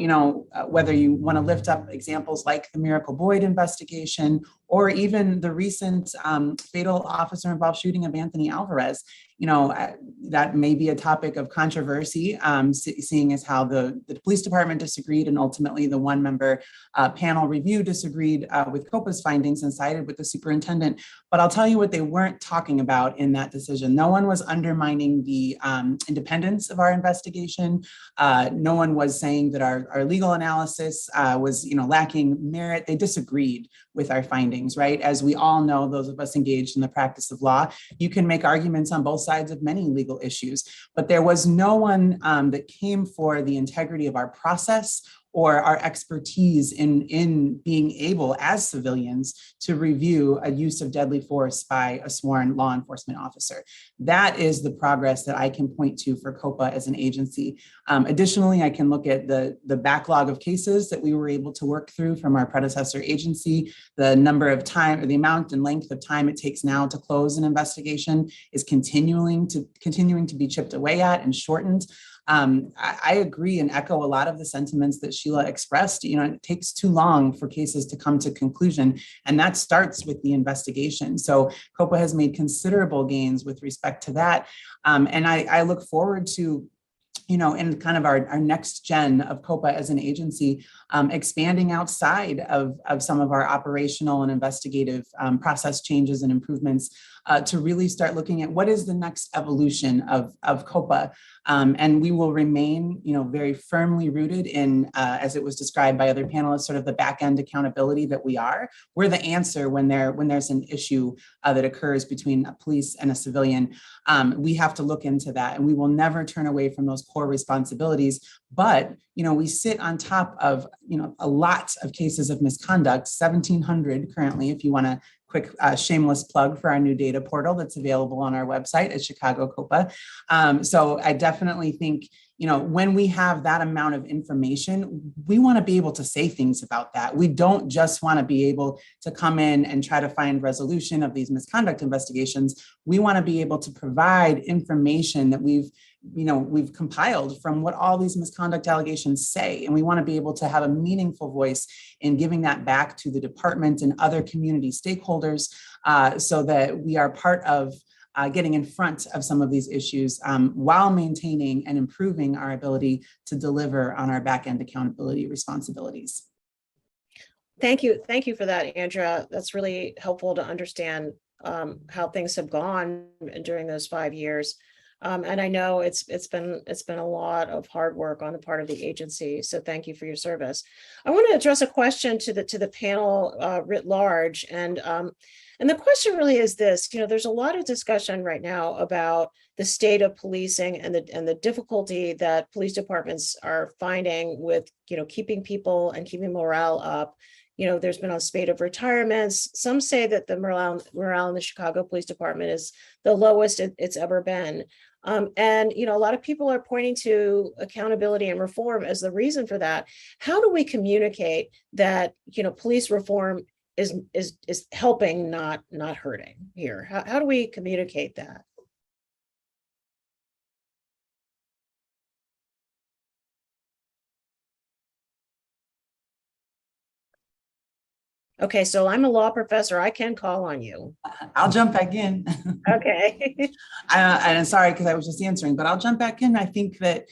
whether you want to lift up examples like the Miracle Boyd investigation, or even the recent fatal officer-involved shooting of Anthony Alvarez, that may be a topic of controversy, seeing as how the police department disagreed and ultimately the one-member panel review disagreed with COPA's findings and sided with the superintendent. But I'll tell you what they weren't talking about in that decision. No one was undermining the independence of our investigation. No one was saying that our legal analysis was lacking merit. They disagreed with our findings, right? As we all know, those of us engaged in the practice of law, you can make arguments on both sides of many legal issues, but there was no one that came for the integrity of our process or our expertise in being able as civilians to review a use of deadly force by a sworn law enforcement officer. That is the progress that I can point to for COPA as an agency. Additionally, I can look at the backlog of cases that we were able to work through from our predecessor agency. The number of time, or the amount and length of time it takes now to close an investigation is continuing to be chipped away at and shortened. I agree and echo a lot of the sentiments that Sheila expressed. It takes too long for cases to come to conclusion, and that starts with the investigation. So COPA has made considerable gains with respect to that. And I look forward to in kind of our next gen of COPA as an agency, expanding outside of some of our operational and investigative process changes and improvements to really start looking at what is the next evolution of COPA. And we will remain, very firmly rooted in, as it was described by other panelists, sort of the back end accountability that we are. We're the answer when there's an issue that occurs between a police and a civilian. We have to look into that, and we will never turn away from those core responsibilities. But we sit on top of a lot of cases of misconduct, 1,700 currently, if you want to quick shameless plug for our new data portal that's available on our website at Chicago COPA. So I definitely think, when we have that amount of information, we want to be able to say things about that. We don't just want to be able to come in and try to find resolution of these misconduct investigations. We want to be able to provide information that we've compiled from what all these misconduct allegations say. And we want to be able to have a meaningful voice in giving that back to the department and other community stakeholders so that we are part of getting in front of some of these issues while maintaining and improving our ability to deliver on our back-end accountability responsibilities. Thank you. Thank you for that, Andrea. That's really helpful to understand how things have gone during those 5 years. And I know it's been a lot of hard work on the part of the agency. So thank you for your service. I want to address a question to the panel writ large, and the question really is this: there's a lot of discussion right now about the state of policing and the difficulty that police departments are finding with keeping people and keeping morale up. There's been a spate of retirements. Some say that the morale in the Chicago Police Department is the lowest it's ever been. And a lot of people are pointing to accountability and reform as the reason for that. How do we communicate that police reform is helping, not hurting here? How do we communicate that? Okay, so I'm a law professor. I can call on you. I'll jump back in. Okay. I'm sorry, because I was just answering, but I'll jump back in. I think that,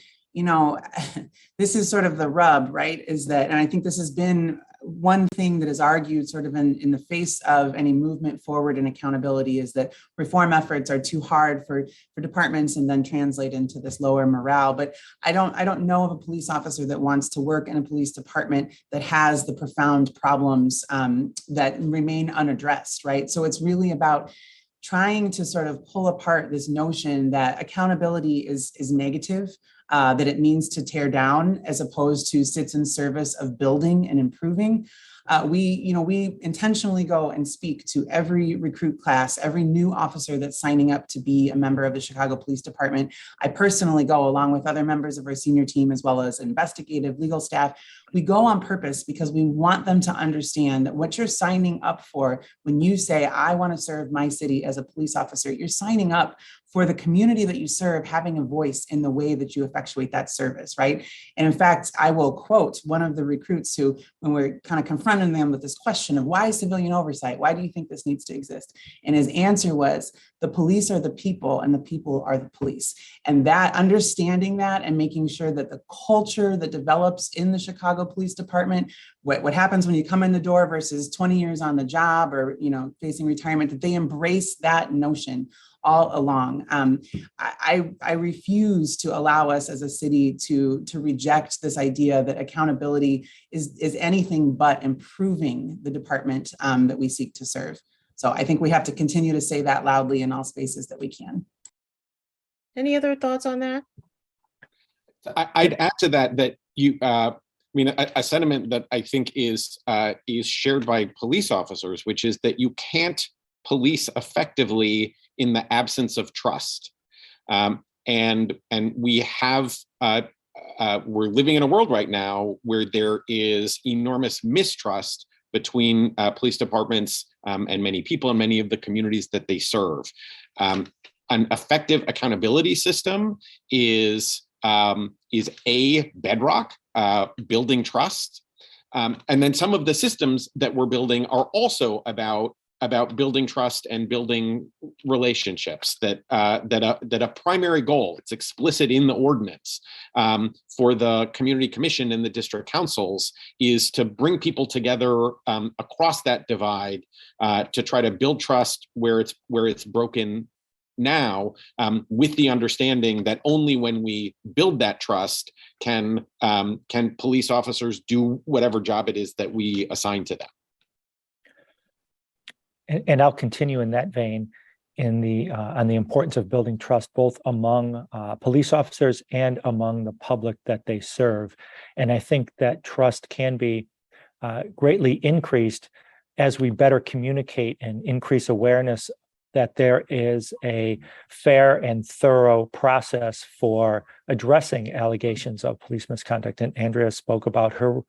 this is sort of the rub, right? Is that, and I think this has been one thing that is argued sort of in the face of any movement forward in accountability, is that reform efforts are too hard for departments and then translate into this lower morale. But I don't know of a police officer that wants to work in a police department that has the profound problems that remain unaddressed, right? So it's really about trying to sort of pull apart this notion that accountability is negative. that it means to tear down as opposed to sits in service of building and improving. We intentionally go and speak to every recruit class, every new officer that's signing up to be a member of the Chicago Police Department. I personally go along with other members of our senior team, as well as investigative legal staff. We go on purpose because we want them to understand that what you're signing up for when you say, I want to serve my city as a police officer, you're signing up for the community that you serve having a voice in the way that you effectuate that service, right? And in fact, I will quote one of the recruits who, when we're kind of confronting them with this question of why civilian oversight, why do you think this needs to exist? And his answer was, the police are the people and the people are the police. And that understanding that and making sure that the culture that develops in the Chicago Police Department, what happens when you come in the door versus 20 years on the job or, facing retirement, that they embrace that notion all along. I refuse to allow us as a city to reject this idea that accountability is anything but improving the department that we seek to serve. So I think we have to continue to say that loudly in all spaces that we can. Any other thoughts on that? I'd add to that you, a sentiment that I think is shared by police officers, which is that you can't police effectively in the absence of trust. And we have, we're living in a world right now where there is enormous mistrust between police departments and many people and many of the communities that they serve. An effective accountability system is a bedrock, building trust. And then some of the systems that we're building are also about building trust and building relationships that a primary goal, it's explicit in the ordinance for the community commission and the district councils, is to bring people together across that divide to try to build trust where it's broken now, with the understanding that only when we build that trust can police officers do whatever job it is that we assign to them. And I'll continue in that vein on the importance of building trust both among police officers and among the public that they serve. And I think that trust can be greatly increased as we better communicate and increase awareness that there is a fair and thorough process for addressing allegations of police misconduct. And Andrea spoke about her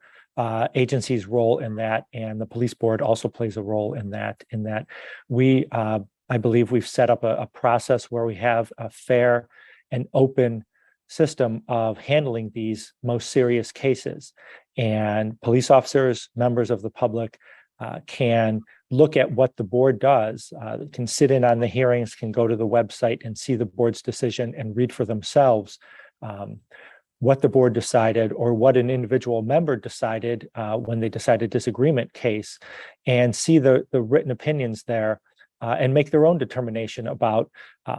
agency's role in that, and the police board also plays a role in that. We, I believe we've set up a process where we have a fair and open system of handling these most serious cases. And police officers, members of the public, can look at what the board does, can sit in on the hearings, can go to the website and see the board's decision and read for themselves what the board decided or what an individual member decided when they decided disagreement case, and see the written opinions there and make their own determination about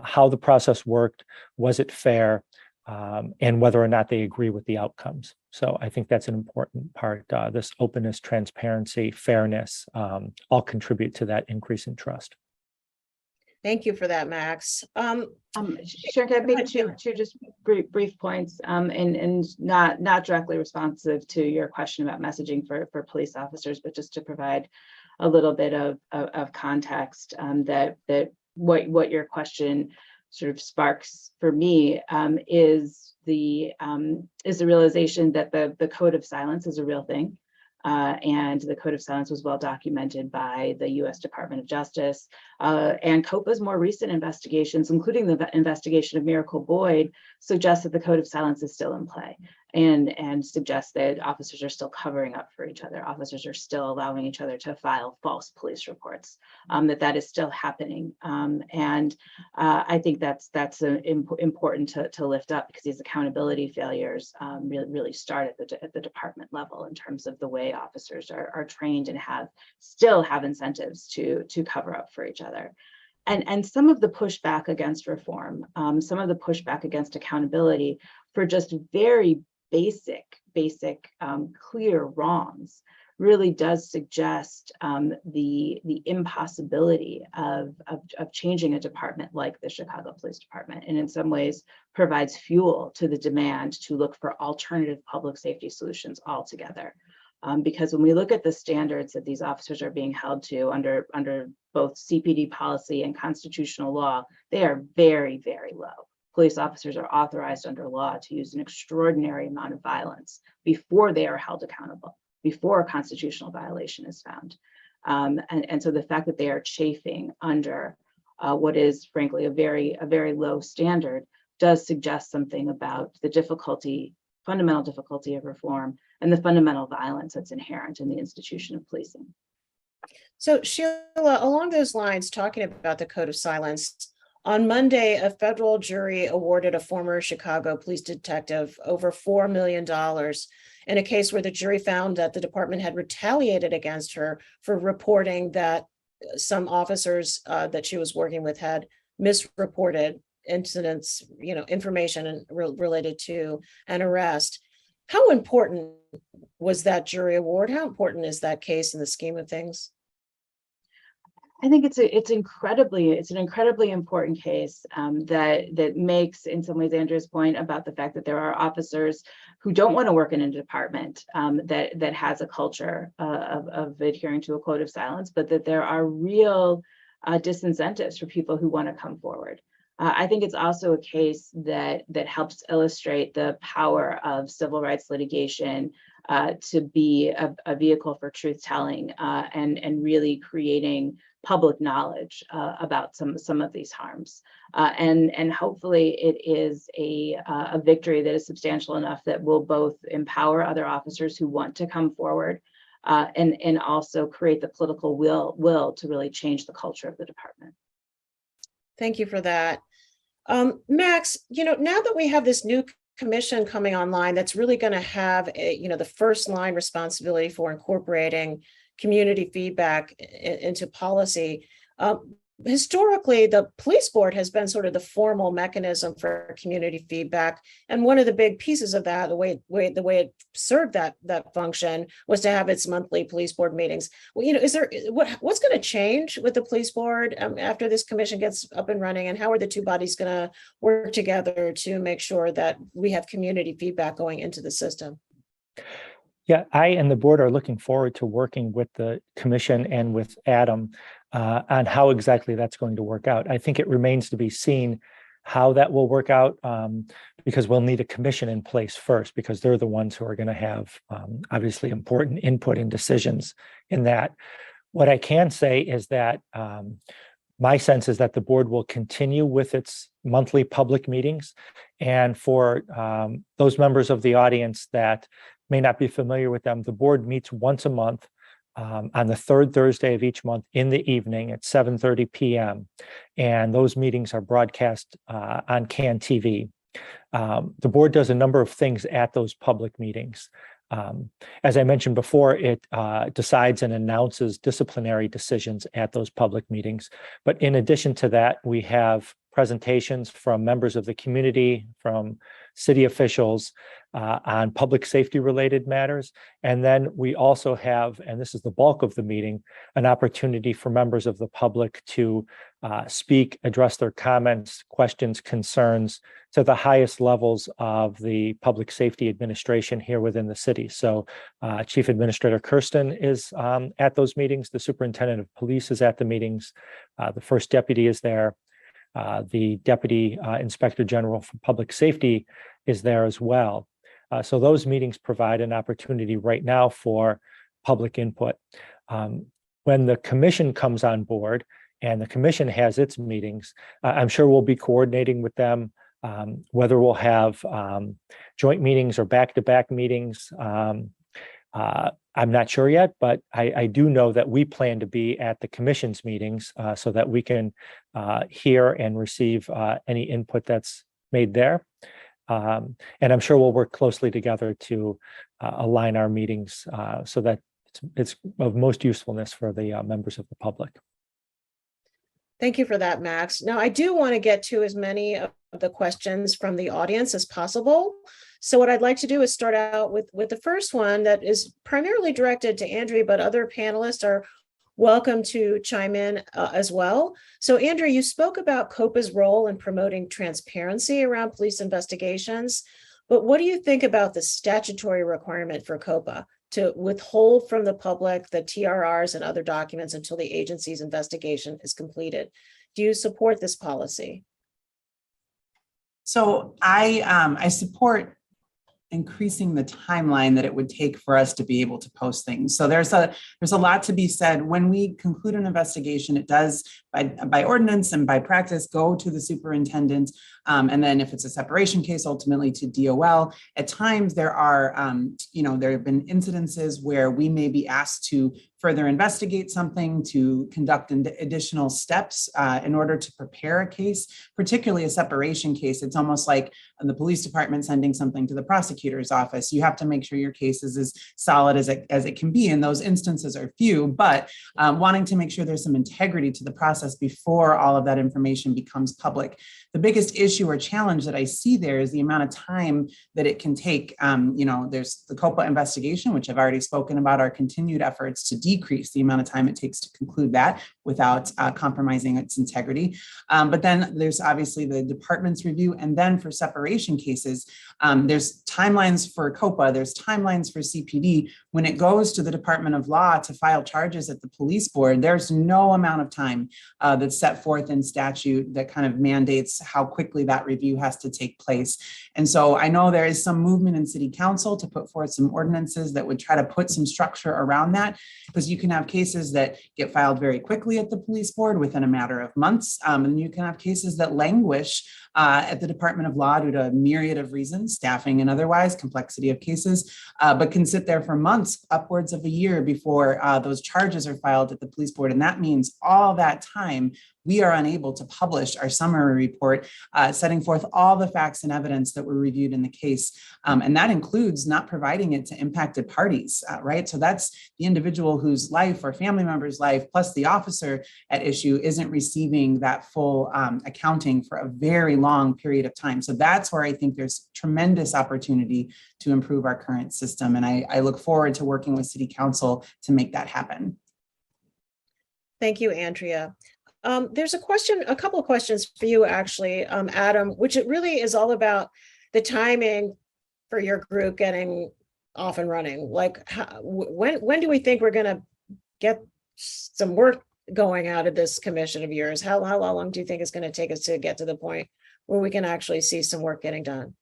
how the process worked, was it fair, and whether or not they agree with the outcomes. So I think that's an important part. This openness, transparency, fairness, all contribute to that increase in trust. Thank you for that, Max. Sharon, can I make two just brief points, and not directly responsive to your question about messaging for police officers, but just to provide a little bit of context that what your question sort of sparks for me is the realization that the code of silence is a real thing. And the Code of Silence was well documented by the U.S. Department of Justice, and COPA's more recent investigations, including the investigation of Miracle Boyd, suggest that the Code of Silence is still in play, and suggest that officers are still covering up for each other. Officers are still allowing each other to file false police reports, that is still happening. And I think that's important to lift up, because these accountability failures really start at the department level in terms of the way officers are trained and still have incentives to cover up for each other. And some of the pushback against reform, some of the pushback against accountability for just very basic clear wrongs really does suggest the impossibility of changing a department like the Chicago Police Department, and in some ways provides fuel to the demand to look for alternative public safety solutions altogether. Because when we look at the standards that these officers are being held to under both CPD policy and constitutional law, they are very, very low. Police officers are authorized under law to use an extraordinary amount of violence before they are held accountable, before a constitutional violation is found. And so the fact that they are chafing under what is frankly a very low standard does suggest something about the fundamental difficulty of reform and the fundamental violence that's inherent in the institution of policing. So Sheila, along those lines, talking about the code of silence, on Monday, a federal jury awarded a former Chicago police detective over $4 million in a case where the jury found that the department had retaliated against her for reporting that some officers that she was working with had misreported incidents, information related to an arrest. How important was that jury award? How important is that case in the scheme of things? I think it's an incredibly important case that makes, in some ways, Andrea's point about the fact that there are officers who don't want to work in a department that has a culture of adhering to a code of silence, but that there are real disincentives for people who want to come forward. I think it's also a case that helps illustrate the power of civil rights litigation to be a vehicle for truth telling and really creating public knowledge about some of these harms. And hopefully it is a victory that is substantial enough that will both empower other officers who want to come forward and also create the political will to really change the culture of the department. Thank you for that. Max, now that we have this new commission coming online, that's really going to have the first line responsibility for incorporating community feedback into policy. Historically, the police board has been sort of the formal mechanism for community feedback, and one of the big pieces of that, the way it served that function, was to have its monthly police board meetings. Well, is there what's going to change with the police board after this commission gets up and running, and how are the two bodies going to work together to make sure that we have community feedback going into the system? Yeah, I and the board are looking forward to working with the commission and with Adam on how exactly that's going to work out. I think it remains to be seen how that will work out because we'll need a commission in place first, because they're the ones who are going to have obviously important input and decisions in that. What I can say is that my sense is that the board will continue with its monthly public meetings. And for those members of the audience that may not be familiar with them, the board meets once a month on the third Thursday of each month in the evening at 7:30 p.m. And those meetings are broadcast on CAN TV. The board does a number of things at those public meetings. As I mentioned before, it decides and announces disciplinary decisions at those public meetings. But in addition to that, we have presentations from members of the community, from city officials on public safety related matters. And then we also have, and this is the bulk of the meeting, an opportunity for members of the public to speak, address their comments, questions, concerns to the highest levels of the public safety administration here within the city. So Chief Administrator Kersten is at those meetings. The Superintendent of Police is at the meetings. The First Deputy is there. The Deputy Inspector General for Public Safety is there as well. So those meetings provide an opportunity right now for public input. When the commission comes on board and the commission has its meetings, I'm sure we'll be coordinating with them, whether we'll have joint meetings or back-to-back meetings. I'm not sure yet, but I do know that we plan to be at the commission's meetings so that we can hear and receive any input that's made there. And I'm sure we'll work closely together to align our meetings so that it's of most usefulness for the members of the public. Thank you for that, Max. Now, I do want to get to as many of the questions from the audience as possible. So what I'd like to do is start out with the first one that is primarily directed to Andrea, but other panelists are welcome to chime in as well. So Andrea, you spoke about COPA's role in promoting transparency around police investigations, but what do you think about the statutory requirement for COPA to withhold from the public the TRRs and other documents until the agency's investigation is completed? Do you support this policy? So I support increasing the timeline that it would take for us to be able to post things. So there's a lot to be said. When we conclude an investigation, it does by ordinance and by practice go to the superintendent. And then if it's a separation case, ultimately to DOL. At times there are, there have been incidences where we may be asked to further investigate something, to conduct additional steps in order to prepare a case, particularly a separation case. It's almost like the police department sending something to the prosecutor's office. You have to make sure your case is as solid as it can be. And those instances are few, but wanting to make sure there's some integrity to the process before all of that information becomes public. The biggest issue or challenge that I see there is the amount of time that it can take. There's the COPA investigation, which I've already spoken about, our continued efforts to decrease the amount of time it takes to conclude that without compromising its integrity. But then there's obviously the department's review. And then for separation cases, there's timelines for COPA, there's timelines for CPD. When it goes to the Department of Law to file charges at the police board, there's no amount of time that's set forth in statute that kind of mandates how quickly that review has to take place. And so I know there is some movement in City Council to put forth some ordinances that would try to put some structure around that, because you can have cases that get filed very quickly at the police board within a matter of months. And you can have cases that languish at the Department of Law due to a myriad of reasons, staffing and otherwise, complexity of cases, but can sit there for months, upwards of a year before those charges are filed at the police board. And that means all that time we are unable to publish our summary report, setting forth all the facts and evidence that were reviewed in the case. And that includes not providing it to impacted parties, right? So that's the individual whose life or family member's life, plus the officer at issue, isn't receiving that full accounting for a very long period of time. So that's where I think there's tremendous opportunity to improve our current system. And I look forward to working with City Council to make that happen. Thank you, Andrea. There's a couple of questions for you, actually, Adam, which it really is all about the timing for your group getting off and running. Like, when do we think we're going to get some work going out of this commission of yours? How long do you think it's going to take us to get to the point where we can actually see some work getting done?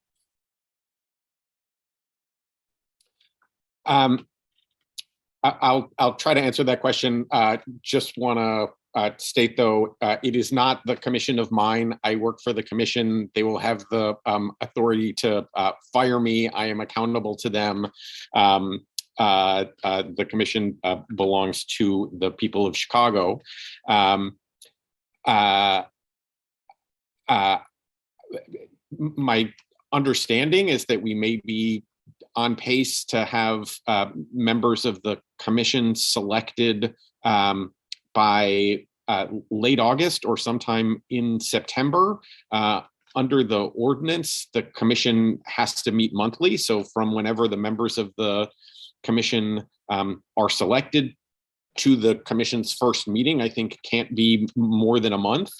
I'll try to answer that question. Just want to state, though, it is not the commission of mine. I work for the commission. They will have the authority to fire me. I am accountable to them. The commission belongs to the people of Chicago. My understanding is that we may be on pace to have members of the commission selected by late August or sometime in September. Under the ordinance, the commission has to meet monthly. So from whenever the members of the commission are selected to the commission's first meeting, I think can't be more than a month.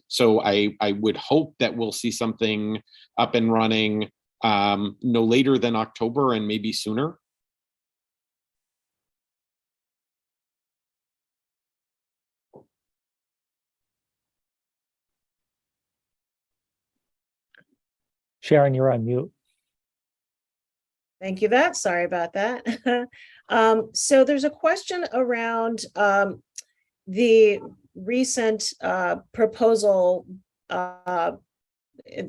So I would hope that we'll see something up and running no later than October and maybe sooner. Sharon, you're on mute. Thank you, Vet. Sorry about that. So there's a question around the recent proposal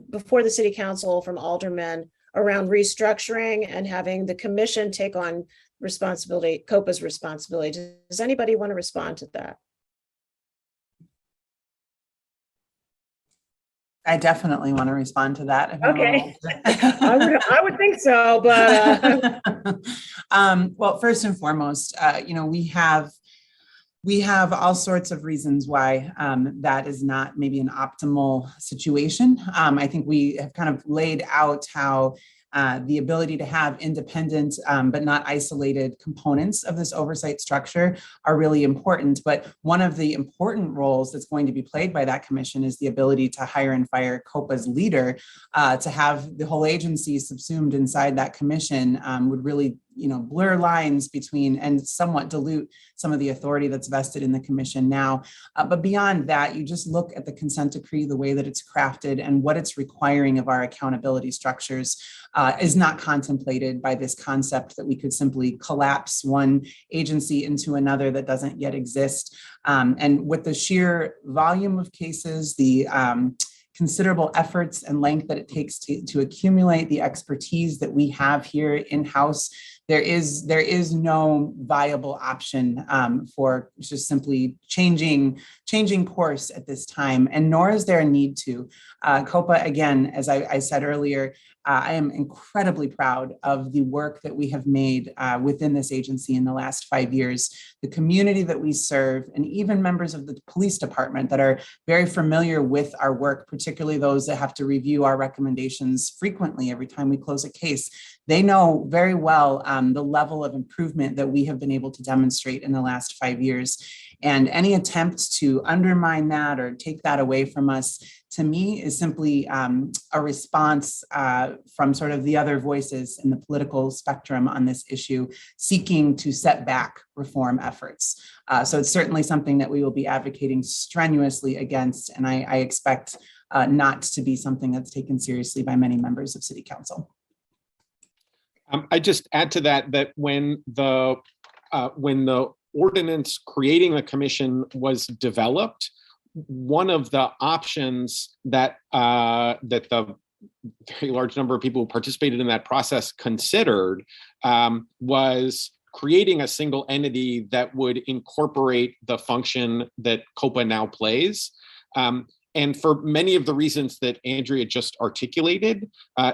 before the City Council from aldermen around restructuring and having the commission take on responsibility, COPA's responsibility. Does anybody want to respond to that? I definitely want to respond to that. Okay. I would think so, but well, first and foremost, we have all sorts of reasons why that is not maybe an optimal situation. I think we have kind of laid out how the ability to have independent but not isolated components of this oversight structure are really important. But one of the important roles that's going to be played by that commission is the ability to hire and fire COPA's leader. To have the whole agency subsumed inside that commission would really blur lines between and somewhat dilute some of the authority that's vested in the commission now. But beyond that, you just look at the consent decree, the way that it's crafted and what it's requiring of our accountability structures is not contemplated by this concept that we could simply collapse one agency into another that doesn't yet exist. And with the sheer volume of cases, the considerable efforts and length that it takes to accumulate the expertise that we have here in-house, there is no viable option for just simply changing course at this time, and nor is there a need to. COPA, again, as I said earlier, I am incredibly proud of the work that we have made within this agency in the last 5 years. The community that we serve, and even members of the police department that are very familiar with our work, particularly those that have to review our recommendations frequently every time we close a case, they know very well the level of improvement that we have been able to demonstrate in the last 5 years. And any attempt to undermine that or take that away from us, to me, is simply a response from sort of the other voices in the political spectrum on this issue, seeking to set back reform efforts. So it's certainly something that we will be advocating strenuously against, and I expect not to be something that's taken seriously by many members of City Council. I just add to that when the ordinance creating the commission was developed, one of the options that the very large number of people who participated in that process considered was creating a single entity that would incorporate the function that COPA now plays. And for many of the reasons that Andrea just articulated,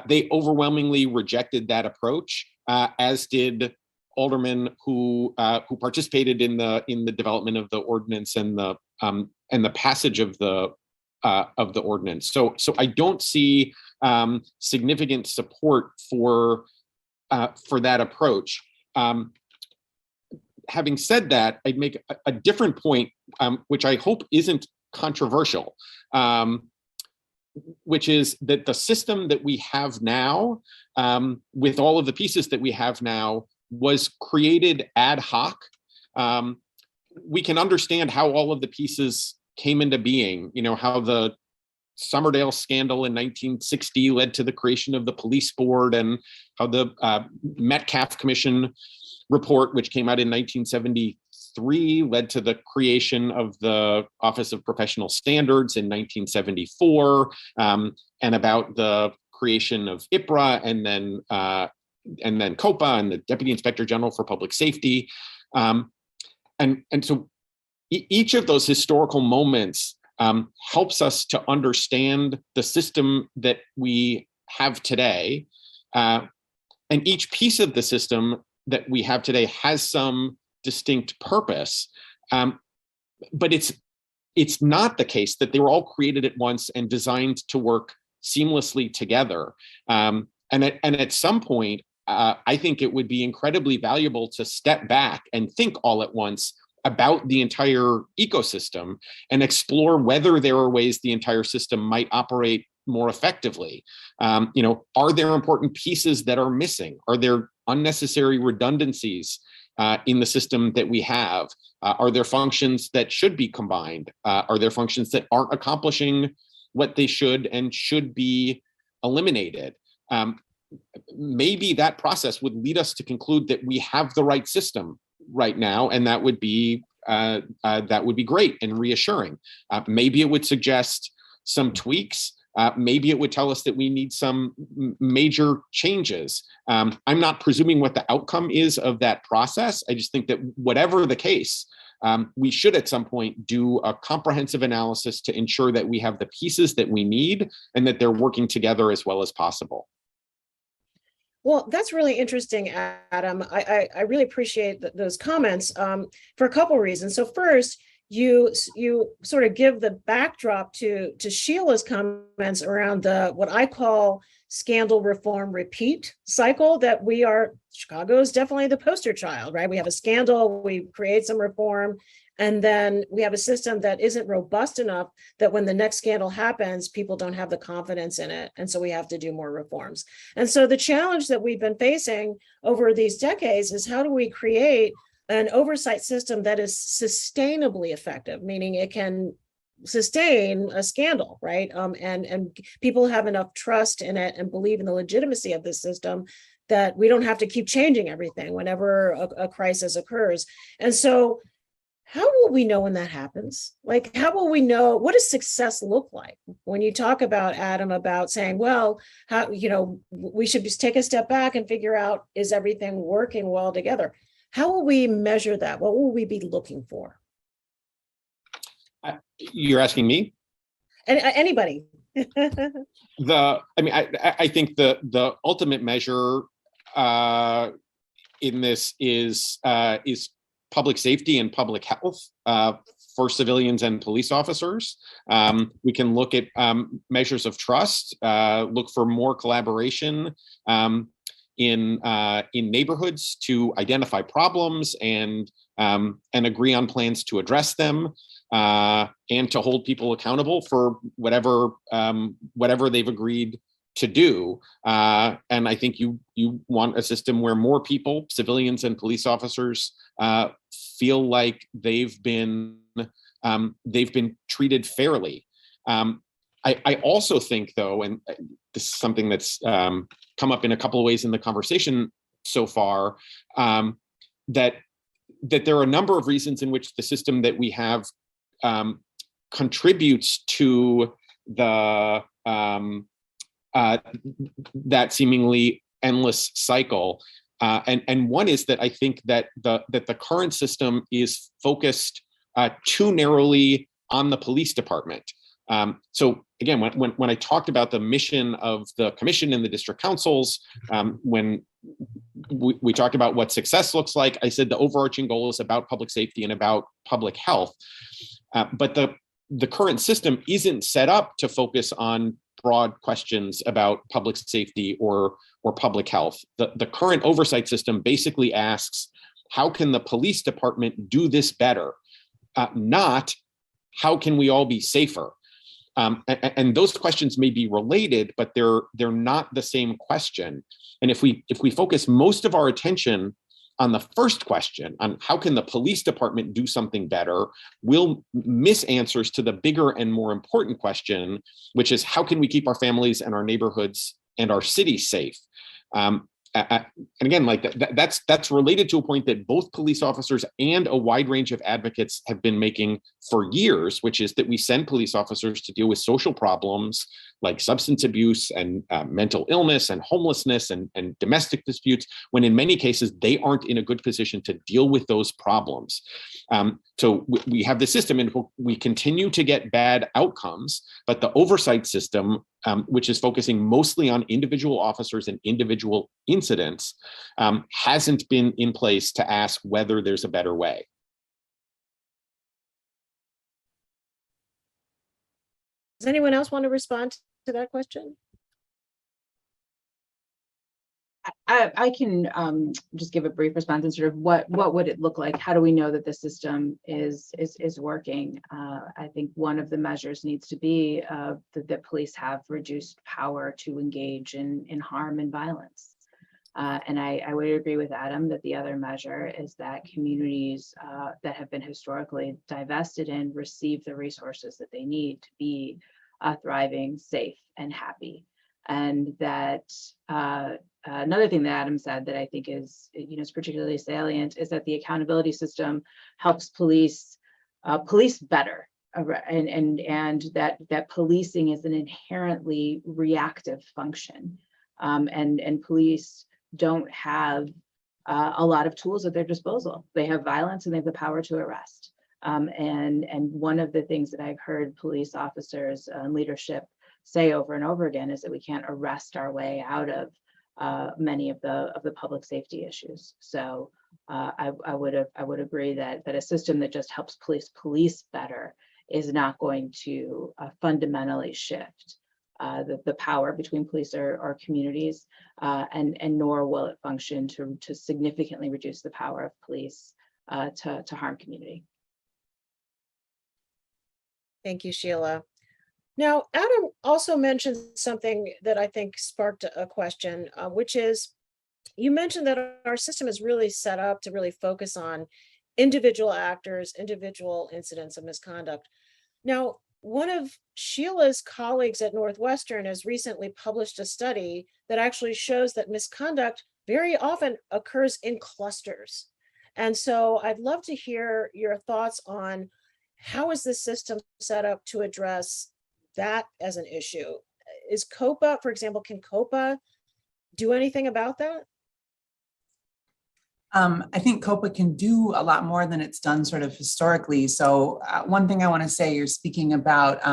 they overwhelmingly rejected that approach, as did aldermen who participated in the development of the ordinance and the passage of the ordinance. So I don't see significant support for that approach. Having said that, I'd make a different point, which I hope isn't controversial, which is that the system that we have now, with all of the pieces that we have now, was created ad hoc. We can understand how all of the pieces came into being, how the Summerdale scandal in 1960 led to the creation of the police board, and how the Metcalf Commission report, which came out in 1973, led to the creation of the Office of Professional Standards in 1974, and about the creation of IPRA, and then COPA and the Deputy Inspector General for Public Safety. And so each of those historical moments helps us to understand the system that we have today. And each piece of the system that we have today has some distinct purpose. But it's not the case that they were all created at once and designed to work seamlessly together. And at some point, I think it would be incredibly valuable to step back and think all at once about the entire ecosystem and explore whether there are ways the entire system might operate more effectively. Are there important pieces that are missing? Are there unnecessary redundancies in the system that we have? Are there functions that should be combined? Are there functions that aren't accomplishing what they should and should be eliminated? Maybe that process would lead us to conclude that we have the right system right now, and that would be great and reassuring. Maybe it would suggest some tweaks. Maybe it would tell us that we need some major changes. I'm not presuming what the outcome is of that process. I just think that whatever the case, we should at some point do a comprehensive analysis to ensure that we have the pieces that we need and that they're working together as well as possible. Well, that's really interesting, Adam. I really appreciate those comments for a couple of reasons. So first, you sort of give the backdrop to Sheila's comments around the what I call scandal reform repeat cycle that Chicago is definitely the poster child, right? We have a scandal, we create some reform, and then we have a system that isn't robust enough that when the next scandal happens, people don't have the confidence in it. And so we have to do more reforms. And so the challenge that we've been facing over these decades is how do we create an oversight system that is sustainably effective, meaning it can sustain a scandal, right? And people have enough trust in it and believe in the legitimacy of this system that we don't have to keep changing everything whenever a crisis occurs. And so how will we know when that happens? Like, how will we know, what does success look like? When you talk about, Adam, about saying, well, how, we should just take a step back and figure out, is everything working well together? How will we measure that? What will we be looking for? You're asking me? And anybody. I think the ultimate measure in this is public safety and public health for civilians and police officers. We can look at measures of trust, look for more collaboration in neighborhoods to identify problems and agree on plans to address them, and to hold people accountable for whatever they've agreed to do. And I think you want a system where more people, civilians and police officers, feel like they've been treated fairly. I also think, though, and this is something that's come up in a couple of ways in the conversation so far, that there are a number of reasons in which the system that we have contributes to the that seemingly endless cycle. And one is that I think that the current system is focused too narrowly on the police department. So again, when I talked about the mission of the commission and the district councils, when we talked about what success looks like, I said the overarching goal is about public safety and about public health. But the current system isn't set up to focus on broad questions about public safety or public health. The current oversight system basically asks, how can the police department do this better? Not how can we all be safer? And those questions may be related, but they're not the same question. And if we focus most of our attention on the first question, on how can the police department do something better, we'll miss answers to the bigger and more important question, which is how can we keep our families and our neighborhoods and our cities safe? And again, like that's related to a point that both police officers and a wide range of advocates have been making for years, which is that we send police officers to deal with social problems like substance abuse and mental illness and homelessness and domestic disputes, when in many cases they aren't in a good position to deal with those problems. So we have the system and we continue to get bad outcomes, but the oversight system, which is focusing mostly on individual officers and individual incidents, hasn't been in place to ask whether there's a better way. Does anyone else want to respond to that question? I can just give a brief response and sort of what would it look like? How do we know that the system is working? I think one of the measures needs to be that police have reduced power to engage in harm and violence. And I would agree with Adam that the other measure is that communities that have been historically divested in receive the resources that they need to be thriving, safe, and happy. And that another thing that Adam said that I think is particularly salient is that the accountability system helps police better, and that policing is an inherently reactive function, and police don't have a lot of tools at their disposal. They have violence and they have the power to arrest. And one of the things that I've heard police officers and leadership say over and over again is that we can't arrest our way out of many of the public safety issues. So I would agree that a system that just helps police better is not going to fundamentally shift the power between police or communities, and nor will it function to significantly reduce the power of police to harm community. Thank you, Sheila. Now, Adam also mentioned something that I think sparked a question, which is, you mentioned that our system is really set up to really focus on individual actors, individual incidents of misconduct. Now, one of Sheila's colleagues at Northwestern has recently published a study that actually shows that misconduct very often occurs in clusters. And so I'd love to hear your thoughts on how is this system set up to address that as an issue? Is COPA, for example, can COPA do anything about that? I think COPA can do a lot more than it's done sort of historically. So one thing I want to say, you're speaking about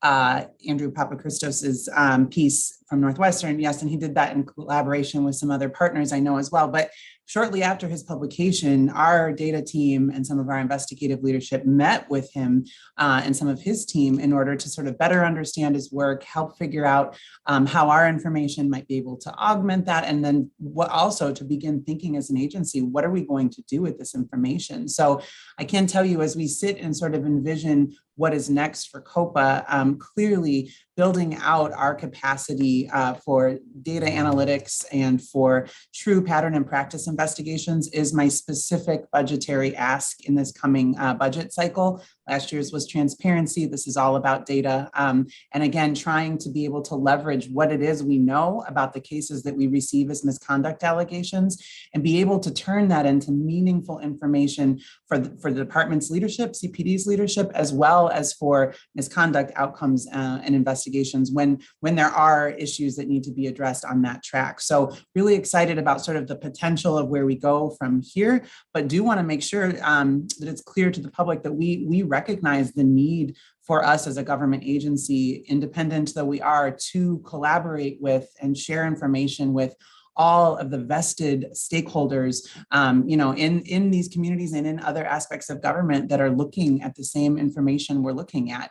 Andrew Papachristos' piece from Northwestern. Yes, and he did that in collaboration with some other partners I know as well. But shortly after his publication, our data team and some of our investigative leadership met with him and some of his team in order to sort of better understand his work, help figure out how our information might be able to augment that, and then what also to begin thinking as an agency, what are we going to do with this information? So I can tell you, as we sit and sort of envision what is next for COPA, clearly building out our capacity for data analytics and for true pattern and practice investigations is my specific budgetary ask in this coming budget cycle. Last year's was transparency. This is all about data. And again, trying to be able to leverage what it is we know about the cases that we receive as misconduct allegations and be able to turn that into meaningful information for the department's leadership, CPD's leadership, as well as for misconduct outcomes and investigations when there are issues that need to be addressed on that track. So really excited about sort of the potential of where we go from here, but do want to make sure that it's clear to the public that we recognize the need for us as a government agency, independent though we are, to collaborate with and share information with all of the vested stakeholders, in these communities and in other aspects of government that are looking at the same information we're looking at.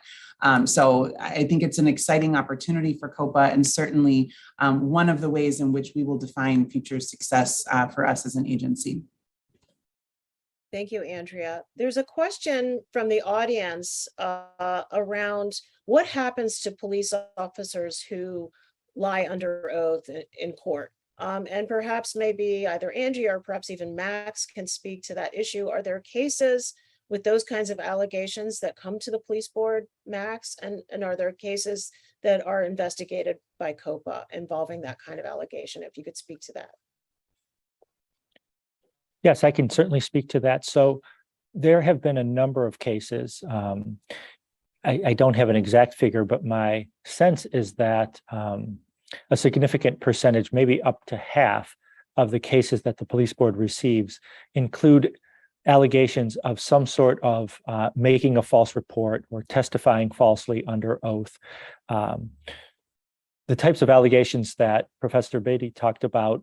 So I think it's an exciting opportunity for COPA, and certainly one of the ways in which we will define future success for us as an agency. Thank you, Andrea. There's a question from the audience around what happens to police officers who lie under oath in court. And perhaps maybe either Angie or perhaps even Max can speak to that issue. Are there cases with those kinds of allegations that come to the police board, Max? And are there cases that are investigated by COPA involving that kind of allegation? If you could speak to that. Yes, I can certainly speak to that. So there have been a number of cases. I don't have an exact figure, but my sense is that a significant percentage, maybe up to half of the cases that the police board receives include allegations of some sort of making a false report or testifying falsely under oath. The types of allegations that Professor Bedi talked about,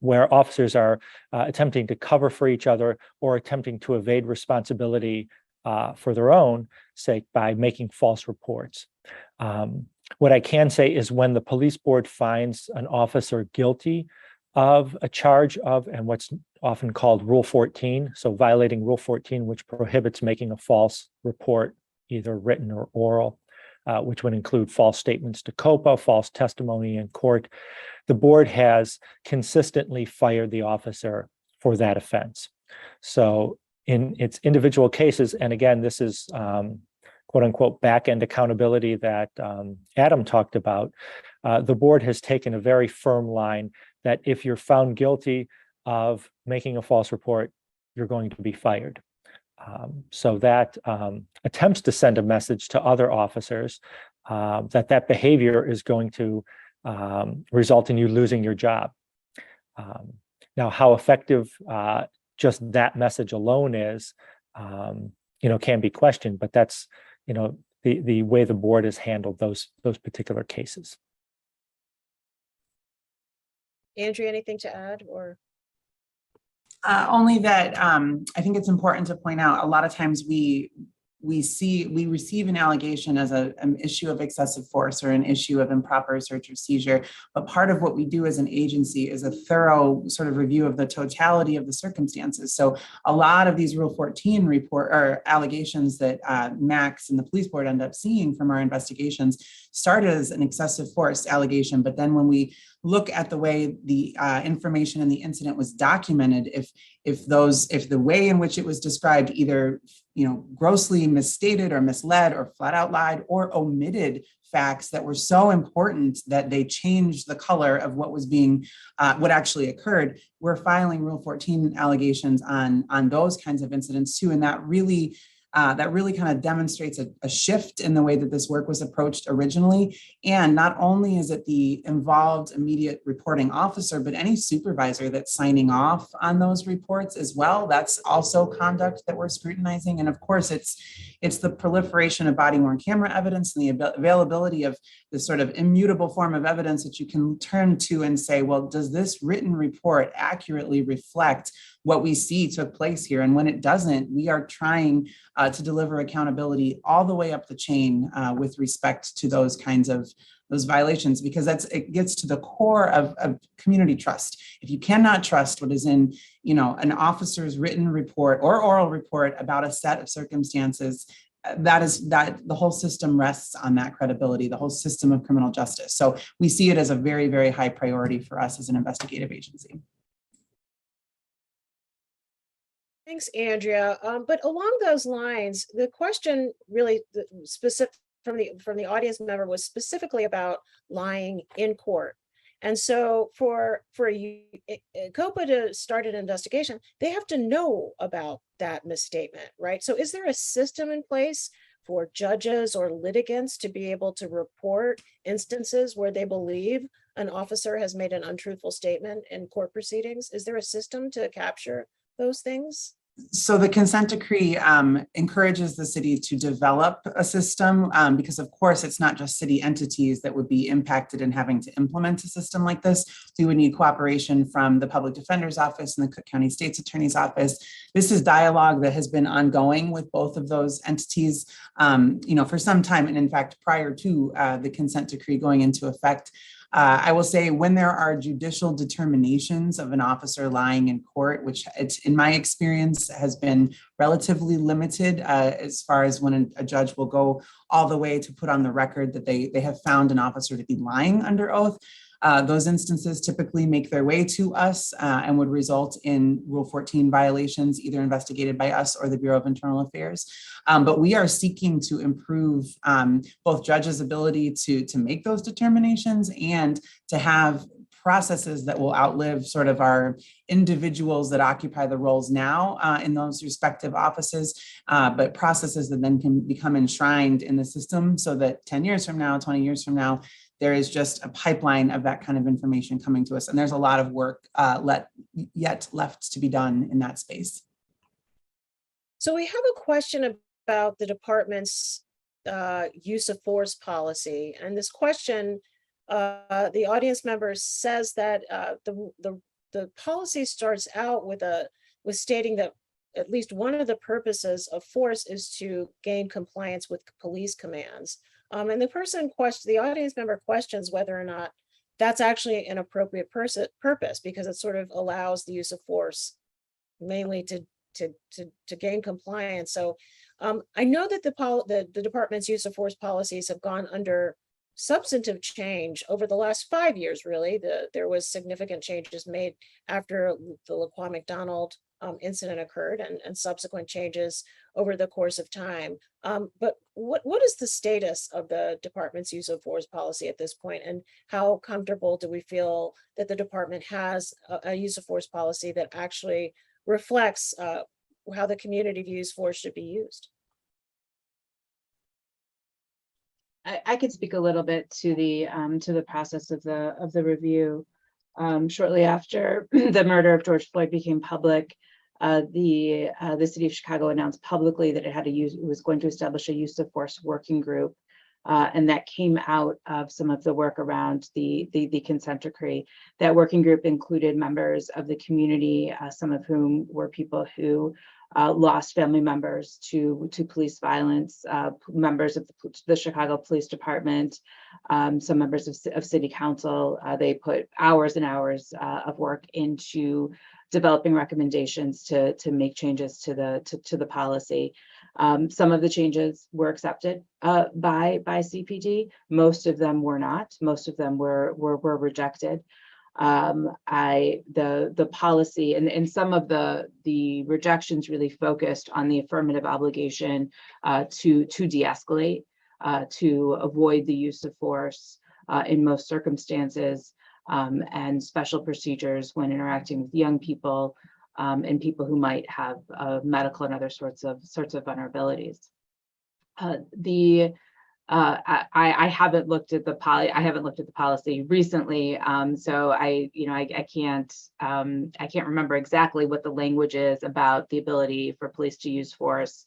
where officers are attempting to cover for each other or attempting to evade responsibility for their own sake by making false reports. What I can say is when the police board finds an officer guilty of a charge of, and what's often called Rule 14, so violating Rule 14, which prohibits making a false report, either written or oral, which would include false statements to COPA, false testimony in court, the board has consistently fired the officer for that offense. So in its individual cases, and again, this is quote unquote back-end accountability that Adam talked about, the board has taken a very firm line that if you're found guilty of making a false report, you're going to be fired. So that attempts to send a message to other officers that behavior is going to result in you losing your job. Now, how effective just that message alone is, can be questioned, but that's, the way the board has handled those particular cases. Andrea, anything to add or? Only that I think it's important to point out a lot of times we receive an allegation as an issue of excessive force or an issue of improper search or seizure. But part of what we do as an agency is a thorough sort of review of the totality of the circumstances. So a lot of these Rule 14 report or allegations that Max and the police board end up seeing from our investigations started as an excessive force allegation. But then when we look at the way the information in the incident was documented, if the way in which it was described either grossly misstated or misled or flat out lied or omitted facts that were so important that they changed the color of what was being what actually occurred, we're filing Rule 14 allegations on those kinds of incidents too. And that really kind of demonstrates a shift in the way that this work was approached originally. And not only is it the involved immediate reporting officer, but any supervisor that's signing off on those reports as well. That's also conduct that we're scrutinizing. And of course, it's the proliferation of body-worn camera evidence and the availability of this sort of immutable form of evidence that you can turn to and say, well, does this written report accurately reflect what we see took place here? And when it doesn't, we are trying to deliver accountability all the way up the chain with respect to those kinds of those violations, because it gets to the core of community trust. If you cannot trust what is in an officer's written report or oral report about a set of circumstances, that the whole system rests on that credibility, the whole system of criminal justice. So we see it as a very, very high priority for us as an investigative agency. Thanks, Andrea. But along those lines, the question really specific from the audience member was specifically about lying in court. And so for COPA to start an investigation, they have to know about that misstatement, right? So is there a system in place for judges or litigants to be able to report instances where they believe an officer has made an untruthful statement in court proceedings? Is there a system to capture those things? So the consent decree encourages the city to develop a system because, of course, it's not just city entities that would be impacted in having to implement a system like this. We would need cooperation from the Public Defender's Office and the Cook County State's Attorney's Office. This is dialogue that has been ongoing with both of those entities, for some time. And in fact, prior to the consent decree going into effect, I will say when there are judicial determinations of an officer lying in court, which it's, in my experience has been relatively limited as far as when a judge will go all the way to put on the record that they have found an officer to be lying under oath. Those instances typically make their way to us and would result in Rule 14 violations, either investigated by us or the Bureau of Internal Affairs. But we are seeking to improve both judges' ability to make those determinations and to have processes that will outlive sort of our individuals that occupy the roles now in those respective offices, but processes that then can become enshrined in the system so that 10 years from now, 20 years from now, there is just a pipeline of that kind of information coming to us. And there's a lot of work yet left to be done in that space. So we have a question about the department's use of force policy. And this question, the audience member says that the policy starts out with stating that at least one of the purposes of force is to gain compliance with police commands. And the audience member questions whether or not that's actually an appropriate purpose, because it sort of allows the use of force mainly to gain compliance. So I know that the department's use of force policies have gone under substantive change over the last 5 years, really. There was significant changes made after the LaQuan McDonald incident occurred and subsequent changes over the course of time. But what is the status of the department's use of force policy at this point, and how comfortable do we feel that the department has a use of force policy that actually reflects how the community views force should be used? I could speak a little bit to the process of the review. Shortly after the murder of George Floyd became public, the city of Chicago announced publicly that it was going to establish a use of force working group And that came out of some of the work around the consent decree. That working group included members of the community, some of whom were people who lost family members to police violence, members of the Chicago Police Department, some members of City Council. They put hours and hours of work into developing recommendations to make changes to the policy. Some of the changes were accepted by CPD. Most of them were not. Most of them were rejected. The policy and some of the rejections really focused on the affirmative obligation to de-escalate, to avoid the use of force in most circumstances, and special procedures when interacting with young people and people who might have medical and other sorts of vulnerabilities. I haven't looked at the policy recently, so I can't remember exactly what the language is about the ability for police to use force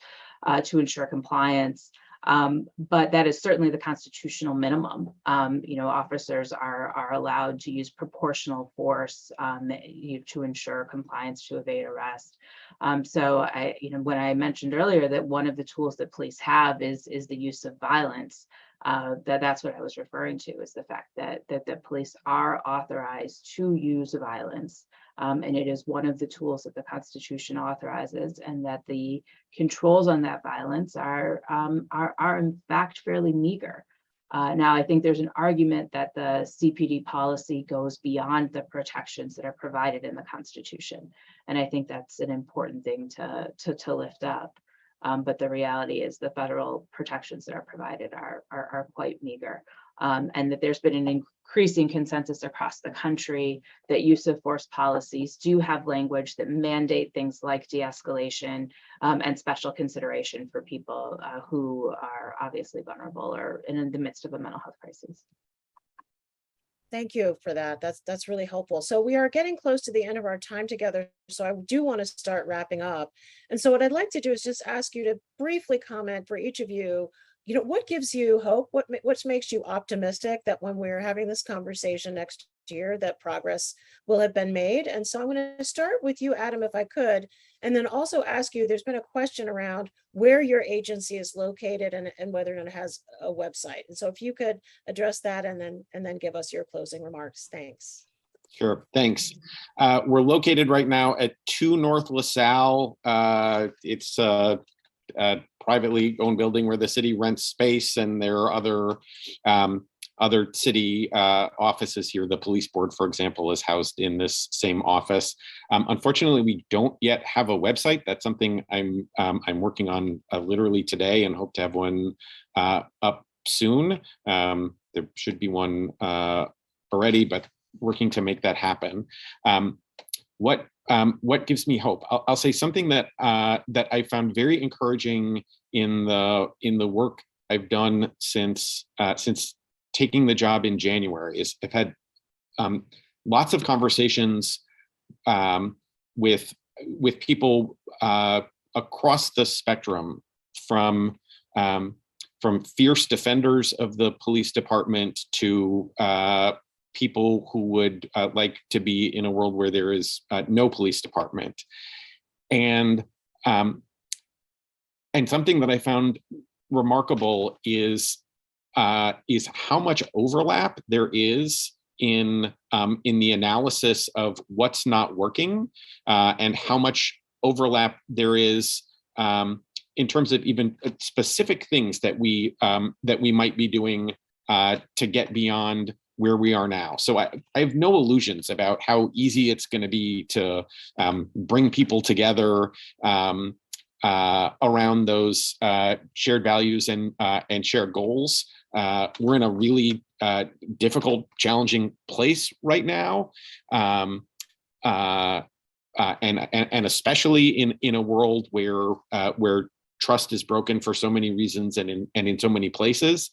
to ensure compliance. But that is certainly the constitutional minimum. Officers are allowed to use proportional force to ensure compliance, to evade arrest. So when I mentioned earlier that one of the tools that police have is the use of violence, that's what I was referring to, is the fact that the police are authorized to use violence. And it is one of the tools that the Constitution authorizes, and that the controls on that violence are in fact fairly meager. Now, I think there's an argument that the CPD policy goes beyond the protections that are provided in the Constitution, and I think that's an important thing to lift up. But the reality is the federal protections that are provided are quite meager. And that there's been an increasing consensus across the country that use of force policies do have language that mandate things like de-escalation and special consideration for people who are obviously vulnerable or in the midst of a mental health crisis. Thank you for that. That's really helpful. So we are getting close to the end of our time together. So I do want to start wrapping up. And so what I'd like to do is just ask you to briefly comment for each of you, what gives you hope? What makes you optimistic that when we're having this conversation next year, that progress will have been made? And so I'm going to start with you, Adam, if I could, and then also ask you, there's been a question around where your agency is located and whether or not it has a website. And so if you could address that and then give us your closing remarks. Thanks. Sure, thanks. We're located right now at 2 North LaSalle. It's a privately owned building where the city rents space, and there are other city offices here. The police board, for example, is housed in this same office. Unfortunately, we don't yet have a website. That's something I'm working on literally today, and hope to have one up soon. There should be one already, but working to make that happen. What gives me hope? I'll say something that I found very encouraging in the work I've done since taking the job in January. Is I've had lots of conversations with people across the spectrum, from fierce defenders of the police department to people who would like to be in a world where there is no police department. And something that I found remarkable is how much overlap there is in the analysis of what's not working, and how much overlap there is in terms of even specific things that we might be doing to get beyond where we are now. So I have no illusions about how easy it's going to be to bring people together around those shared values and shared goals. We're in a really difficult, challenging place right now, and especially in a world where trust is broken for so many reasons and in so many places.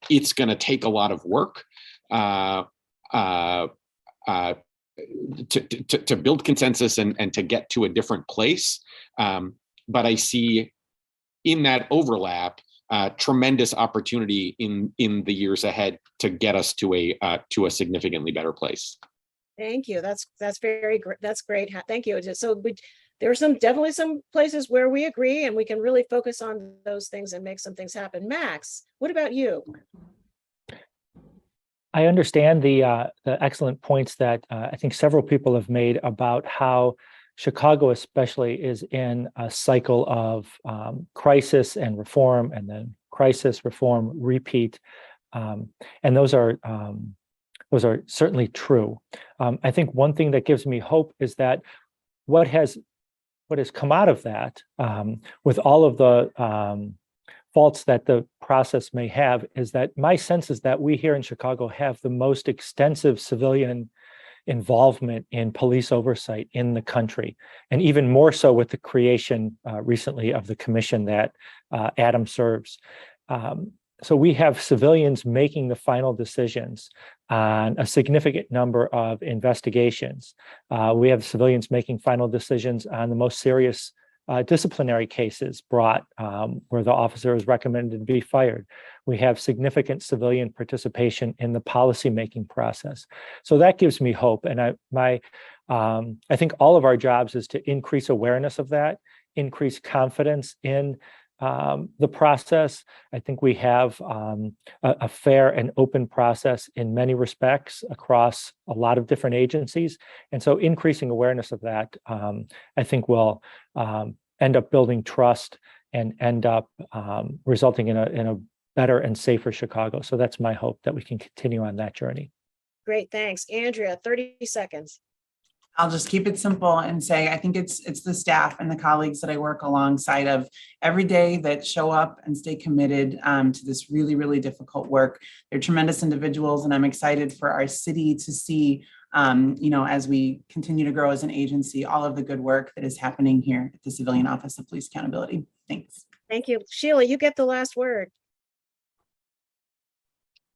It's going to take a lot of work to build consensus and to get to a different place. But I see in that overlap tremendous opportunity in the years ahead to get us to a significantly better place. Thank you. That's very great. That's great. Thank you. So there are definitely some places where we agree, and we can really focus on those things and make some things happen. Max, what about you? I understand the excellent points that I think several people have made about how Chicago especially is in a cycle of crisis and reform, and then crisis, reform, repeat. And those are certainly true. I think one thing that gives me hope is that what has come out of that, with all of the faults that the process may have, is that my sense is that we here in Chicago have the most extensive civilian involvement in police oversight in the country, and even more so with the creation recently of the commission that Adam serves. So we have civilians making the final decisions on a significant number of investigations. We have civilians making final decisions on the most serious disciplinary cases brought where the officer is recommended to be fired. We have significant civilian participation in the policymaking process. So that gives me hope. And I think all of our jobs is to increase awareness of that, increase confidence in the process. I think we have a fair and open process in many respects across a lot of different agencies. And so increasing awareness of that, I think will end up building trust and end up resulting in a better and safer Chicago. So that's my hope, that we can continue on that journey. Great, thanks. Andrea, 30 seconds. I'll just keep it simple and say, I think it's the staff and the colleagues that I work alongside of every day that show up and stay committed to this really, really difficult work. They're tremendous individuals, and I'm excited for our city to see, as we continue to grow as an agency, all of the good work that is happening here at the Civilian Office of Police Accountability. Thanks. Thank you. Sheila, you get the last word.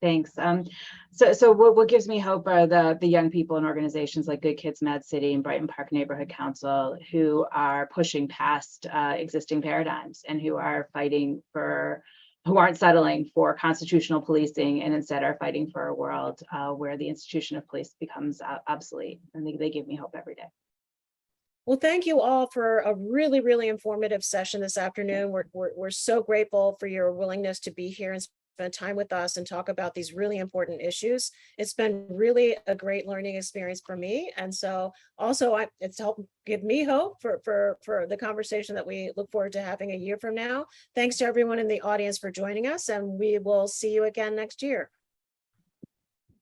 Thanks. So what gives me hope are the young people and organizations like Good Kids Mad City and Brighton Park Neighborhood Council, who are pushing past existing paradigms and who are who aren't settling for constitutional policing, and instead are fighting for a world where the institution of police becomes obsolete. And they give me hope every day. Well, thank you all for a really, really informative session this afternoon. We're so grateful for your willingness to be here and spend time with us and talk about these really important issues. It's been really a great learning experience for me. And so also it's helped give me hope for the conversation that we look forward to having a year from now. Thanks to everyone in the audience for joining us, and we will see you again next year.